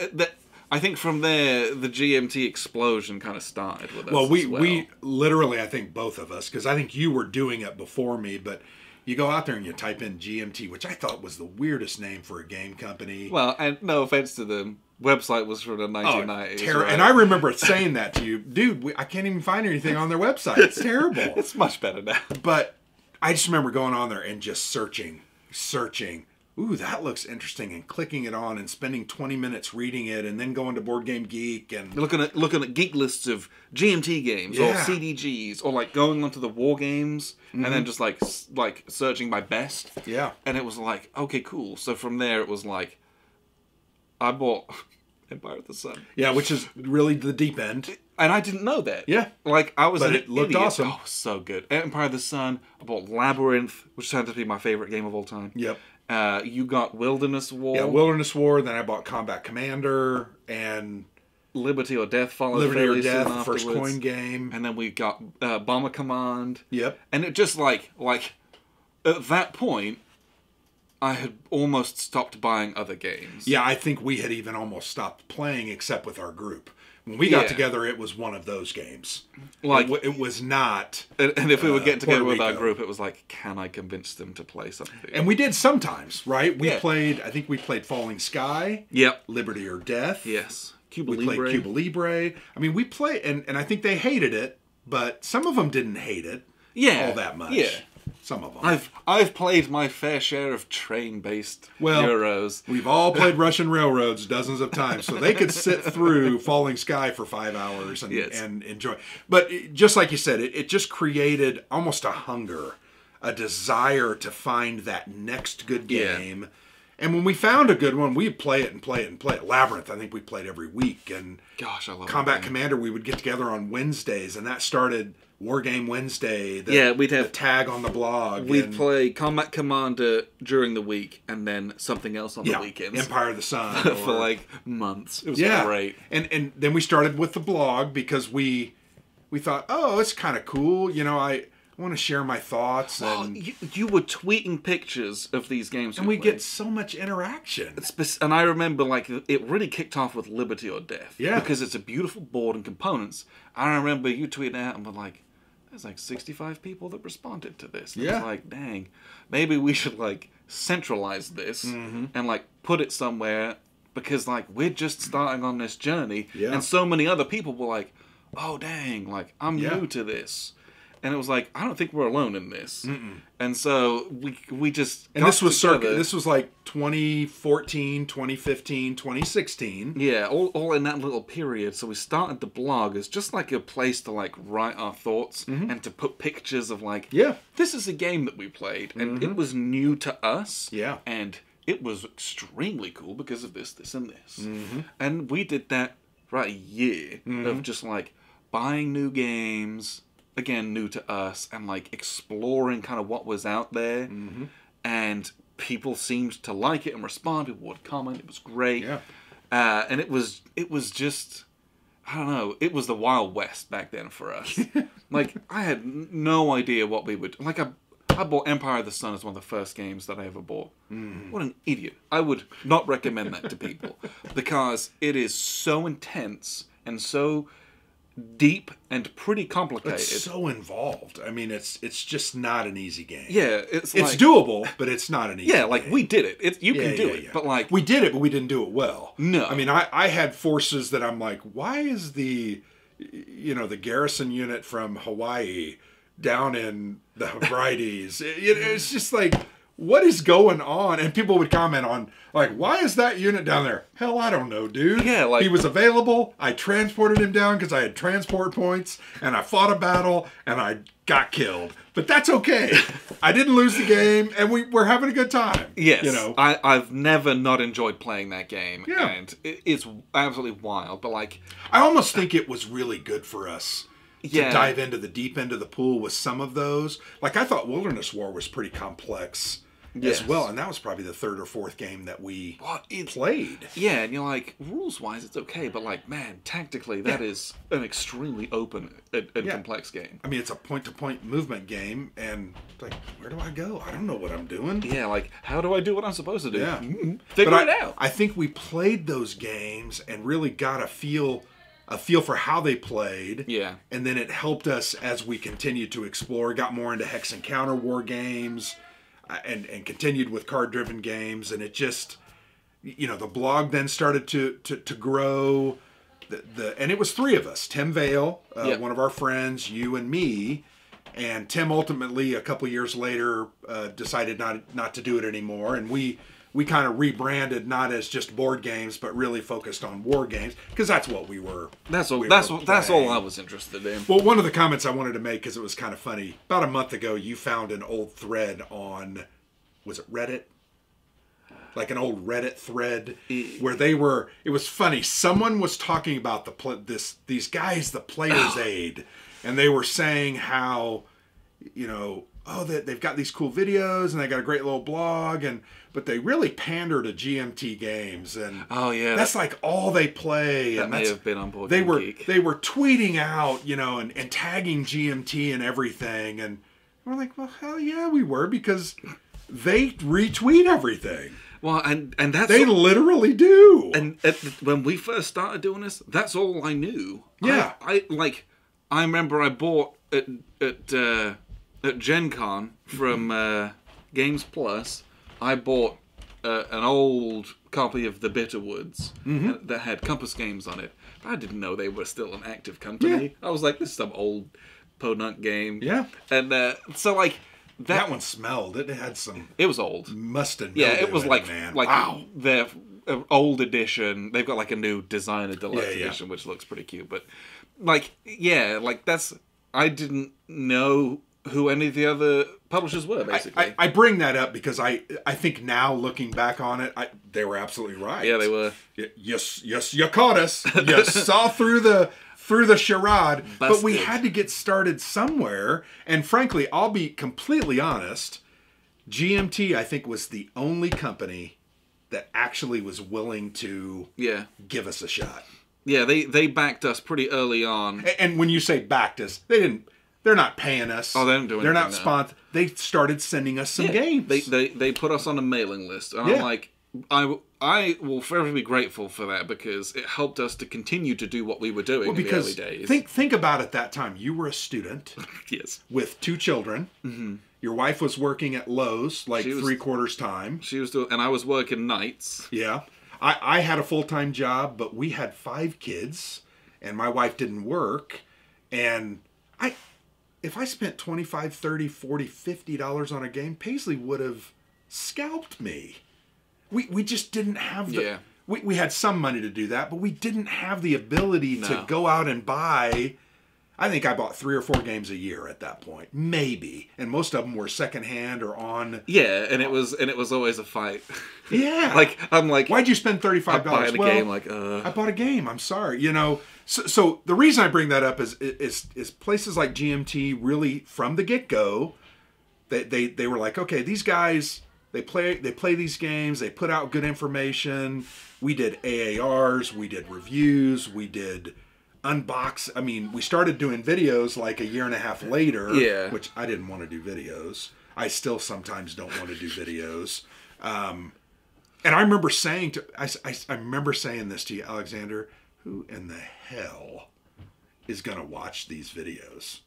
A: I think from there, the GMT explosion kind of started with us.
B: Well, we literally, I think both of us, because I think you were doing it before me, but you go out there and you type in GMT, which I thought was the weirdest name for a game company.
A: Well, and no offense to them, website was from the 1990s.
B: Right? And I remember saying that to you, dude, I can't even find anything on their website. It's terrible.
A: It's much better now.
B: But I just remember going on there and just searching. Ooh, that looks interesting, and clicking it on and spending 20 minutes reading it, and then going to Board Game Geek and
A: looking at geek lists of GMT games or CDGs, or like going onto the war games and then just like searching by best.
B: Yeah.
A: And it was like, okay, cool. So from there it was like, I bought Empire of the Sun.
B: Yeah, which is really the deep end.
A: And I didn't know that.
B: Yeah.
A: Like, I was
B: But
A: an
B: it looked
A: idiot.
B: awesome.
A: Oh, so good. Empire of the Sun. I bought Labyrinth, which turned out to be my favorite game of all time.
B: Yep.
A: You got Wilderness War.
B: Yeah, Wilderness War. Then I bought Combat Commander and
A: Liberty or Death followed
B: Liberty or
A: fairly soon
B: Death,
A: afterwards.
B: first coin game.
A: And then we got Bomber Command.
B: Yep.
A: And it just like at that point, I had almost stopped buying other games.
B: Yeah, I think we had even almost stopped playing except with our group. When we got
A: Yeah.
B: together, it was one of those games.
A: Like
B: it was not.
A: and if we were getting together
B: Puerto
A: with our
B: Rico.
A: group, it was like, can I convince them to play something?
B: And we did sometimes, right? We
A: Yeah.
B: played. I think we played Falling Sky.
A: Yep.
B: Liberty or Death.
A: Yes. Cuba
B: We
A: Libre.
B: played Cuba Libre. I mean, we played, and I think they hated it, but some of them didn't hate it.
A: Yeah.
B: All that much.
A: Yeah.
B: Some of them.
A: I've played my fair share of train-based Euros.
B: We've all played Russian railroads dozens of times, so they could sit through Falling Sky for 5 hours and enjoy. But just like you said, it just created almost a hunger, a desire to find that next good game. Yeah. And when we found a good one, we'd play it and play it and play it. Labyrinth, I think we played every week. And
A: gosh, I love
B: Combat Commander, we would get together on Wednesdays, and that started War Game Wednesday.
A: We'd have
B: the tag on the blog.
A: We'd play Combat Commander during the week, and then something else on the weekends.
B: Empire of the Sun
A: for like months. It was great.
B: And then we started with the blog because we thought, oh, it's kind of cool. You know, I want to share my thoughts.
A: Well,
B: and
A: you were tweeting pictures of these games,
B: and we get so much interaction.
A: And I remember, like, it really kicked off with Liberty or Death.
B: Yeah,
A: because it's a beautiful board and components. I remember you tweeting out and were like, there's like 65 people that responded to this. And I was like, dang, maybe we should like centralize this and like put it somewhere, because like we're just starting on this journey, and so many other people were like, oh dang, like I'm new to this. And it was like, I don't think we're alone in this. And so we just
B: and this was this was like 2014, 2015, 2016.
A: Yeah, all in that little period. So we started the blog as just like a place to like write our thoughts and to put pictures of like, this is a game that we played, and it was new to us.
B: Yeah,
A: and it was extremely cool because of this, this, and this. And we did that for a year of just like buying new games. Again, new to us, and like exploring kind of what was out there, and people seemed to like it and respond. People would comment. It was great, and it was just, I don't know. It was the Wild West back then for us. Like I had no idea what we would like. I bought Empire of the Sun as one of the first games that I ever bought. What an idiot! I would not recommend that to people because it is so intense and so deep and pretty complicated.
B: It's so involved. I mean, it's just not an easy game.
A: Yeah, it's like,
B: doable, but it's not an easy game.
A: like we did it. You can do it, but like
B: we did it, but we didn't do it well.
A: No,
B: I mean, I had forces that I'm like, why is the garrison unit from Hawaii down in the Hebrides? It's just like, what is going on? And people would comment on, like, why is that unit down there? Hell, I don't know, dude.
A: Yeah, like,
B: he was available. I transported him down because I had transport points, and I fought a battle, and I got killed. But that's okay. I didn't lose the game, and we're having a good time.
A: Yes. I've never not enjoyed playing that game.
B: Yeah.
A: And it's absolutely wild. But, like,
B: I almost think it was really good for us to dive into the deep end of the pool with some of those. Like, I thought Wilderness War was pretty complex as well, and that was probably the third or fourth game that we played.
A: Yeah, and you're like, rules-wise, it's okay, but like, man, tactically, that is an extremely open and complex game.
B: I mean, it's a point-to-point movement game, and like, where do I go? I don't know what I'm doing.
A: Yeah, like, how do I do what I'm supposed to do?
B: Yeah.
A: Figure it out.
B: I think we played those games and really got a feel for how they played.
A: Yeah. And
B: then it helped us as we continued to explore, got more into hex and counter war games, and continued with card-driven games, and it just, the blog then started to grow. And it was three of us: Tim Vale, one of our friends, you and me. And Tim ultimately, a couple years later, decided not to do it anymore, and we kind of rebranded, not as just board games, but really focused on war games, because that's what we were. That's all
A: I was interested in.
B: Well, one of the comments I wanted to make, because it was kind of funny, about a month ago, you found an old thread on, was it Reddit? like an old Reddit thread where they were. It was funny. Someone was talking about these guys, the Player's Aid, and they were saying how, they've got these cool videos and they got a great little blog, but they really pander to GMT games, and that's like all they play.
A: That
B: and
A: may have been on board.
B: They were tweeting out, and tagging GMT and everything, and we're like, well, hell yeah, we were, because they retweet everything.
A: Well, and that's
B: they literally do.
A: And when we first started doing this, that's all I knew.
B: Yeah,
A: I remember I bought at Gen Con from Games Plus. I bought an old copy of The Bitterwoods that had Compass Games on it. I didn't know they were still an active company. Yeah. I was like, this is some old podunk game.
B: Yeah.
A: And so like
B: that one smelled. It had some.
A: It was old.
B: Mustard.
A: Yeah, it was like
B: wow.
A: Their old edition. They've got like a new designer deluxe edition, which looks pretty cute. But that's. I didn't know who any of the other publishers were, basically.
B: I bring that up because I think now, looking back on it, they were absolutely right.
A: Yeah, they were.
B: Yes, you caught us. You saw through the charade.
A: Busted.
B: But we had to get started somewhere. And frankly, I'll be completely honest, GMT, I think, was the only company that actually was willing to give us a shot.
A: Yeah, they backed us pretty early on.
B: And when you say backed us, they're not paying us.
A: Oh, they don't do anything.
B: They're not sponsored. They started sending us some games.
A: They put us on a mailing list. And I'm like, I will forever be grateful for that, because it helped us to continue to do what we were doing in the early days.
B: Think about it that time. You were a student.
A: Yes.
B: With 2 children. Mm-hmm. Your wife was working at Lowe's, like 3/4 time.
A: She was doing, and I was working nights.
B: Yeah. I had a full-time job, but we had 5 kids, and my wife didn't work. And if I spent $25, $30, $40, $50 on a game, Paisley would have scalped me. We just didn't have the... Yeah. We had some money to do that, but we didn't have the ability to go out and buy... I think I bought 3 or 4 games a year at that point, maybe, and most of them were secondhand or on.
A: Yeah, and it was always a fight.
B: Yeah,
A: I'm like,
B: why'd you spend $35?
A: Buying a game,
B: I bought a game. I'm sorry, So the reason I bring that up is places like GMT really from the get go, they were like, okay, these guys they play these games, they put out good information. We did AARs, we did reviews, we did. I mean, we started doing videos like a year and a half later, which I didn't want to do videos. I still sometimes don't want to do videos. And I remember saying I remember saying this to you, Alexander, who in the hell is going to watch these videos?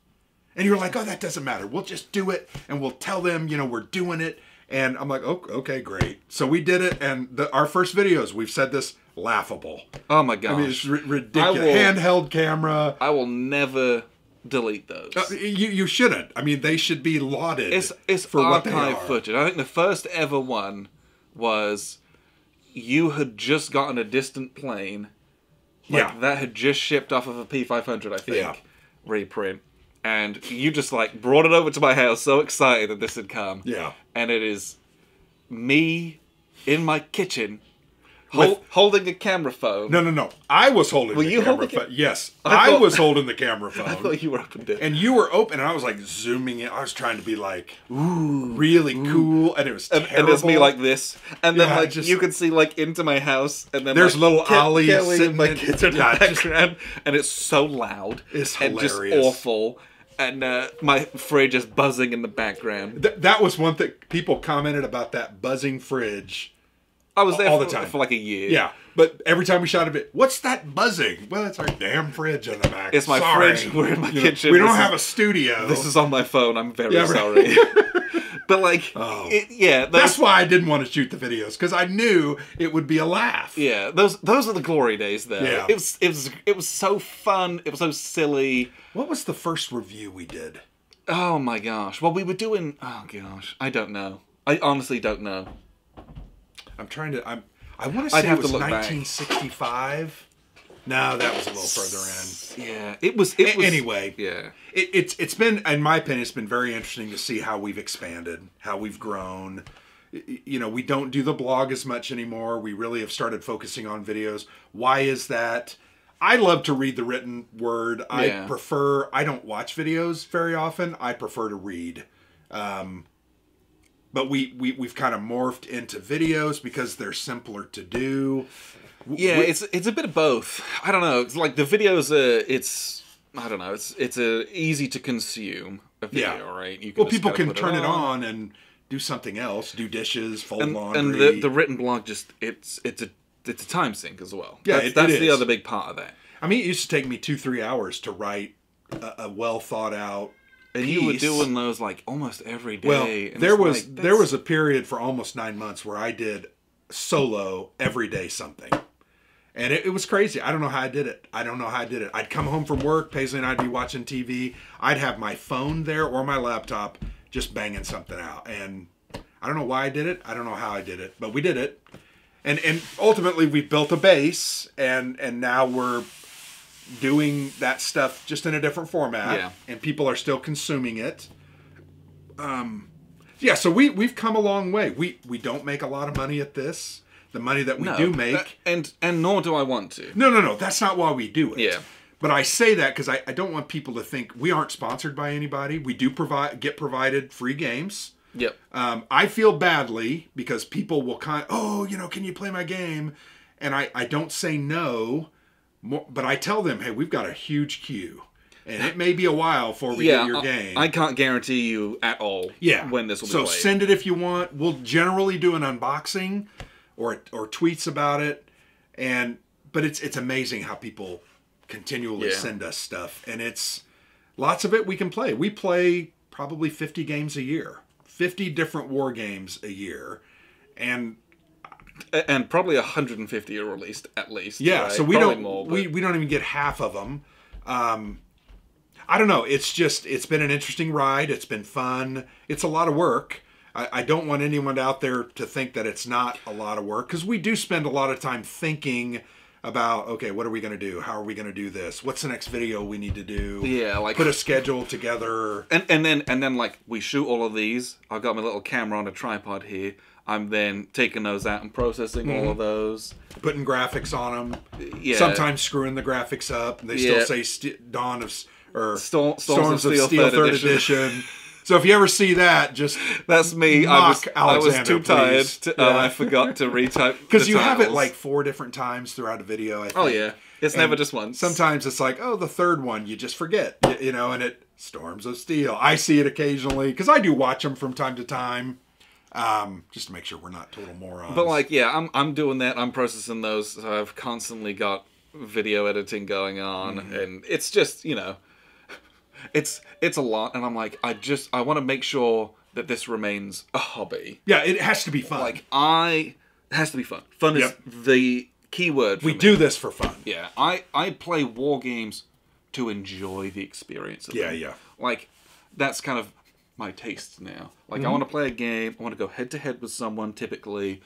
B: And you're like, oh, that doesn't matter. We'll just do it and we'll tell them, we're doing it. And I'm like, oh, okay, great. So we did it. And our first videos, we've said this, laughable.
A: Oh my gosh.
B: I mean, it's ridiculous. Handheld camera.
A: I will never delete those.
B: You shouldn't. I mean, they should be lauded.
A: It's
B: for
A: archive
B: what they are.
A: footage. I think the first ever one was you had just gotten a distant plane. That had just shipped off of a P500, I think, reprint. And you just brought it over to my house, so excited that this had come.
B: Yeah.
A: And it is me in my kitchen holding a camera phone.
B: No. I was holding the camera phone. Yes. I was holding the camera phone.
A: I thought you were opened it.
B: And you were open, and I was zooming in. I was trying to be really cool, and it was terrible.
A: And it's me like this. And then you could see into my house, and then
B: there's little Ollie
A: Kelly and my kids in the background, and it's so loud.
B: It's hilarious.
A: And just awful. And my fridge is buzzing in the background.
B: That was one thing people commented about, that buzzing fridge.
A: I was there
B: all the time
A: for a year.
B: Yeah, but every time we shot a bit, what's that buzzing? Well, it's our damn fridge in the back.
A: It's my fridge. We're in my kitchen.
B: We don't have a studio.
A: This is on my phone. I'm very sorry. But
B: that's why I didn't want to shoot the videos, because I knew it would be a laugh.
A: Yeah, those are the glory days there.
B: Yeah.
A: It was so fun. It was so silly.
B: What was the first review we did?
A: Oh my gosh. Well, we were doing. Oh gosh, I don't know. I honestly don't know.
B: I'm trying to. I want to say it was 1965. No, that was a little further
A: in. Yeah, it was.
B: Anyway,
A: yeah.
B: It's been, in my opinion, it's been very interesting to see how we've expanded, how we've grown. We don't do the blog as much anymore. We really have started focusing on videos. Why is that? I love to read the written word.
A: Yeah.
B: I don't watch videos very often. I prefer to read. But we've kind of morphed into videos because they're simpler to do.
A: Yeah, it's a bit of both. I don't know. It's like the videos I don't know. It's a easy to consume a video, right? You
B: can people can turn it on and do something else, do dishes, fold laundry.
A: And the written blog it's a time sink as well.
B: Yeah,
A: that's the other big part of that.
B: I mean, it used to take me 2-3 hours to write a well thought out
A: and piece. You were doing those like almost every day.
B: Well, there was a period for almost 9 months where I did solo every day something. And it was crazy. I don't know how I did it. I'd come home from work. Paisley and I'd be watching TV. I'd have my phone there or my laptop just banging something out. And I don't know why I did it. I don't know how I did it. But we did it. And ultimately we built a base. And now we're doing that stuff just in a different format.
A: Yeah. And
B: people are still consuming it. So we've come a long way. We don't make a lot of money at this. The money that we do make.
A: And nor do I want to.
B: No. That's not why we do it.
A: Yeah.
B: But I say that because I don't want people to think we aren't sponsored by anybody. We do get provided free games.
A: Yep.
B: I feel badly because people will can you play my game? And I don't say no, but I tell them, hey, we've got a huge queue. And it may be a while before we get your game.
A: I can't guarantee you at all when this will be played.
B: So send it if you want. We'll generally do an unboxing or tweets about it. But it's amazing how people continually send us stuff. And it's lots of it we can play. We play probably 50 games a year. 50 different war games a year. And
A: probably 150 are released at least.
B: Yeah,
A: right?
B: So we don't even get half of them. I don't know. It's been an interesting ride. It's been fun. It's a lot of work. I don't want anyone out there to think that it's not a lot of work because we do spend a lot of time thinking about, okay, what are we going to do? How are we going to do this? What's the next video we need to do?
A: Yeah, like
B: put a schedule together.
A: And then like we shoot all of these. I've got my little camera on a tripod here. I'm then taking those out and processing all of those.
B: Putting graphics on them.
A: Yeah.
B: Sometimes screwing the graphics up. They still say Dawn of... or
A: Storms
B: of Steel 3rd Edition. So if you ever see that, just
A: that's me. I was too tired. I forgot to retype
B: because you have it like 4 different times throughout a video. I think.
A: Oh yeah, it's never just once.
B: Sometimes it's like, the third one you just forget, and it Storms of Steel. I see it occasionally because I do watch them from time to time, just to make sure we're not total morons.
A: But I'm doing that. I'm processing those. So I've constantly got video editing going on, and it's just It's a lot, and I'm like, I want to make sure that this remains a hobby.
B: Yeah, it has to be fun.
A: It has to be fun. Fun is the key word for me.
B: We do this for fun.
A: Yeah, I play war games to enjoy the experience of them.
B: Yeah.
A: Like, that's kind of my taste now. Like, I want to play a game, I want to go head-to-head with someone, typically,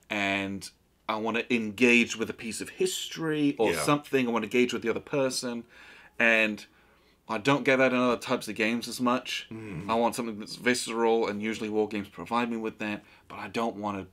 A: and I want to engage with a piece of history or something. I want to engage with the other person, and I don't get that in other types of games as much. I want something that's visceral, and usually war games provide me with that. But I don't want to.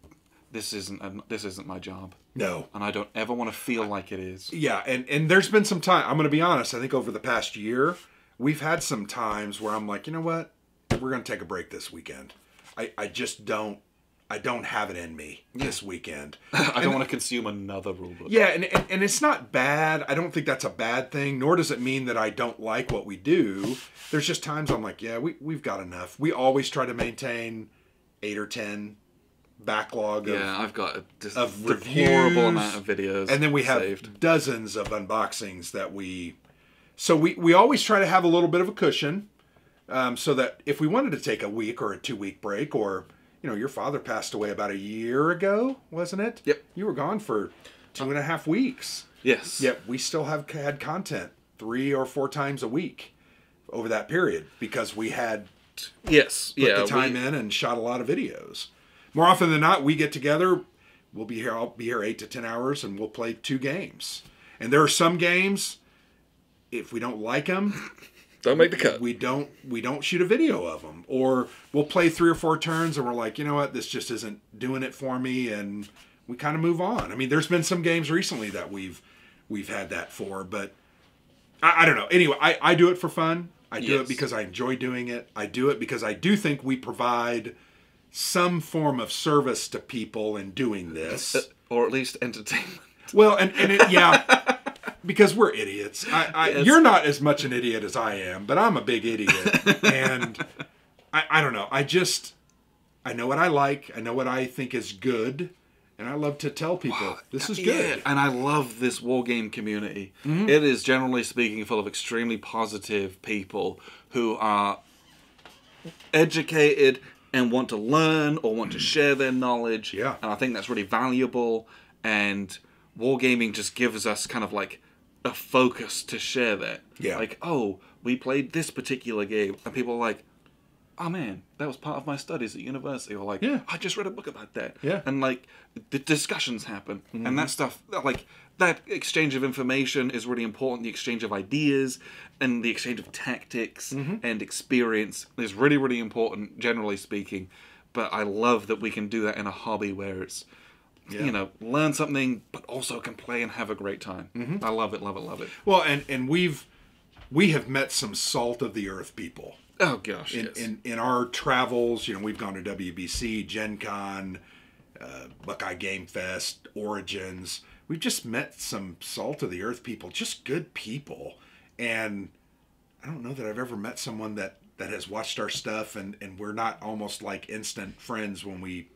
A: This isn't my job.
B: No,
A: and I don't ever want to feel like it is.
B: Yeah, and there's been some time. I'm going to be honest. I think over the past year, we've had some times where I'm like, you know what, we're going to take a break this weekend. I just don't. I don't have it in me this weekend.
A: I don't want to consume another rulebook.
B: Yeah, and it's not bad. I don't think that's a bad thing, nor does it mean that I don't like what we do. There's just times I'm like, yeah, we've got enough. We always try to maintain 8 or 10 backlog
A: I've got a
B: deplorable
A: deplorable amount of videos.
B: And then we have dozens of unboxings that we always try to have a little bit of a cushion so that if we wanted to take a week or a 2-week break or... your father passed away about a year ago, wasn't it?
A: Yep.
B: You were gone for 2.5 weeks.
A: Yes.
B: Yet we still have had content 3 or 4 times a week over that period because we had put the time in and shot a lot of videos. More often than not, we get together. We'll be here. I'll be here 8 to 10 hours, and we'll play 2 games. And there are some games, if we don't like them,
A: Don't make the cut.
B: We don't shoot a video of them, or we'll play 3 or 4 turns and we're like, you know what, this just isn't doing it for me, and we kind of move on. I mean, there's been some games recently that we've had that for, but I don't know. Anyway, I do it for fun. I do it because I enjoy doing it. I do it because I do think we provide some form of service to people in doing this,
A: or at least entertainment.
B: Well, yeah. Because we're idiots. You're not as much an idiot as I am, but I'm a big idiot. And I don't know. I know what I like. I know what I think is good. And I love to tell people, this is good.
A: And I love this war game community. Mm-hmm. It is, generally speaking, full of extremely positive people who are educated and want to learn or want to share their knowledge.
B: Yeah.
A: And I think that's really valuable. And wargaming just gives us kind of like a focus to share that.
B: Yeah.
A: Like, oh, we played this particular game, and people are like, oh man, that was part of my studies at university. Or like,
B: yeah,
A: I just read a book about that.
B: Yeah.
A: And like, the discussions happen. Mm-hmm. And that stuff, like, that exchange of information is really important. The exchange of ideas and the exchange of tactics and experience is really, really important, generally speaking. But I love that we can do that in a hobby where it's, you know, learn something, but also can play and have a great time. Mm-hmm. I love it, love it, love it.
B: Well, and we have met some salt of the earth people.
A: Oh gosh,
B: in our travels, you know, we've gone to WBC, Gen Con, Buckeye Game Fest, Origins. We've just met some salt of the earth people, just good people. And I don't know that I've ever met someone that has watched our stuff and we're not almost like instant friends when we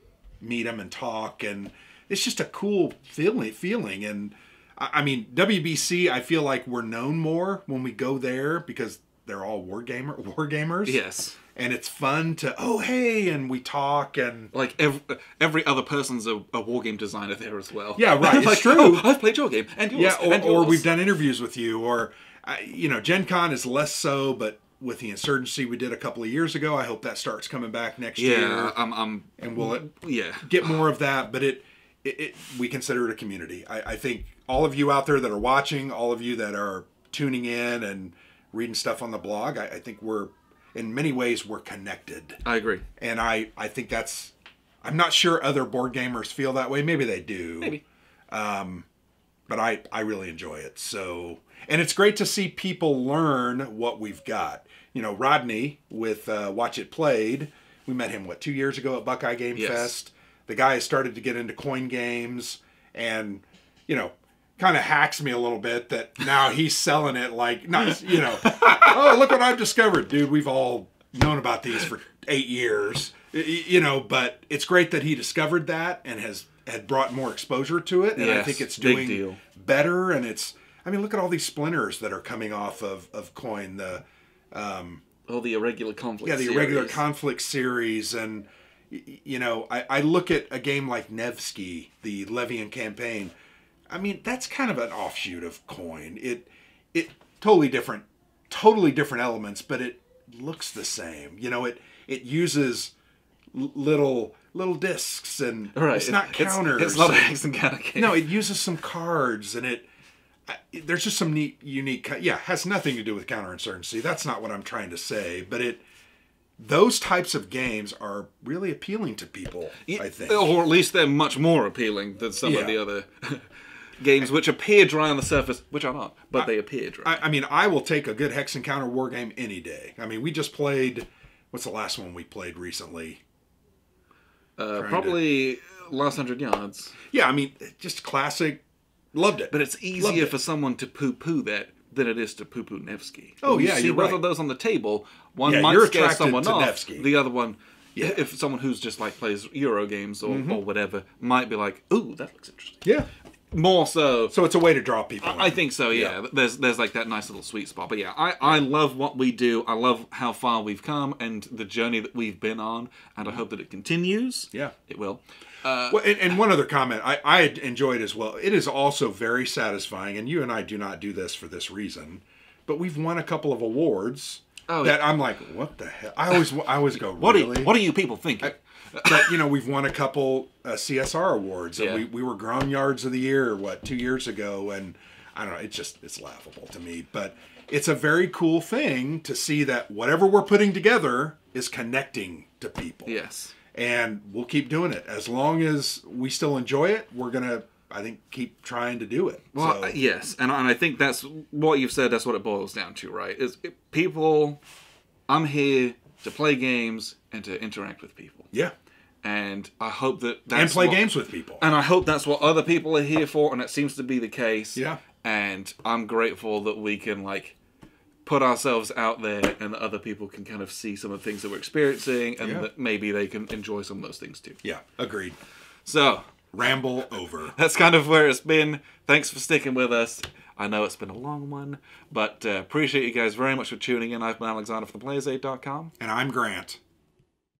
B: meet them and talk, and it's just a cool feeling. And I mean, WBC, I feel like we're known more when we go there because they're all war gamers.
A: Yes.
B: And it's fun to, oh, hey, and we talk, and
A: like every other person's a war game designer there as well.
B: Yeah, right. It's
A: like,
B: true.
A: Oh, I've played your game, and yours,
B: or we've done interviews with you, or you know, Gen Con is less so, but with the Insurgency we did a couple of years ago, I hope that starts coming back next year.
A: Yeah,
B: and we'll get more of that. But we consider it a community. I think all of you out there that are watching, all of you that are tuning in and reading stuff on the blog, I think we're, in many ways, we're connected.
A: I agree.
B: And I think that's, I'm not sure other board gamers feel that way. Maybe they do.
A: Maybe.
B: But I really enjoy it. So, and it's great to see people learn what we've got. You know, Rodney with Watch It Played, we met him, 2 years ago at Buckeye Game Fest. The guy has started to get into coin games and, you know, kind of hacks me a little bit that now he's selling it like, not, you know, oh, look what I've discovered. Dude, we've all known about these for 8 years, you know, but it's great that he discovered that and had brought more exposure to it. And I think it's doing better. And it's, I mean, look at all these splinters that are coming off of coin. The
A: the irregular conflict.
B: Yeah, the irregular conflict series. And, you know, I look at a game like Nevsky, the Levian campaign. I mean, that's kind of an offshoot of coin. It totally different elements, but it looks the same. You know, it uses little discs, and it's not counters.
A: It's not a hex and counter game.
B: No, it uses some cards, and there's just some neat, unique. Yeah, it has nothing to do with counterinsurgency. That's not what I'm trying to say. But those types of games are really appealing to people, I think,
A: or at least they're much more appealing than some of the other games which appear dry on the surface, which are not, but they appear dry.
B: I mean, I will take a good hex and counter war game any day. I mean, we just played. What's the last one we played recently?
A: Probably Last 100 Yards.
B: Yeah, I mean, just classic. Loved it.
A: But it's easier for someone to poo-poo that than it is to poo-poo Nevsky.
B: Oh,
A: when
B: yeah,
A: you see
B: you're
A: both
B: right.
A: of those on the table, one might scare someone off.
B: Nevsky.
A: The other one, if someone who's just like plays Euro games or whatever, might be like, ooh, that looks interesting.
B: Yeah.
A: More so.
B: So it's a way to draw people in.
A: I think so, yeah. There's like that nice little sweet spot. But yeah, I love what we do. I love how far we've come and the journey that we've been on. And I hope that it continues.
B: Yeah.
A: It will.
B: Well, and one other comment, I enjoyed as well. It is also very satisfying, and you and I do not do this for this reason, but we've won a couple of awards that I'm like, what the hell? I always go, really?
A: What are you people thinking?
B: But, you know, we've won a couple CSR awards. And we were Ground Yards of the Year, 2 years ago, and I don't know. It's laughable to me, but it's a very cool thing to see that whatever we're putting together is connecting to people.
A: Yes.
B: And we'll keep doing it. As long as we still enjoy it, we're going to, I think, keep trying to do it.
A: Well, yes. And I think that's what you've said. That's what it boils down to, right? People, I'm here to play games and to interact with people.
B: Yeah.
A: And I hope that's
B: and play games with people.
A: And I hope that's what other people are here for, and it seems to be the case.
B: Yeah.
A: And I'm grateful that we can, like, put ourselves out there and that other people can kind of see some of the things that we're experiencing, and that maybe they can enjoy some of those things too.
B: Yeah, agreed.
A: So,
B: ramble over.
A: That's kind of where it's been. Thanks for sticking with us. I know it's been a long one, but appreciate you guys very much for tuning in. I've been Alexander from theplayersaid.com.
B: And I'm Grant.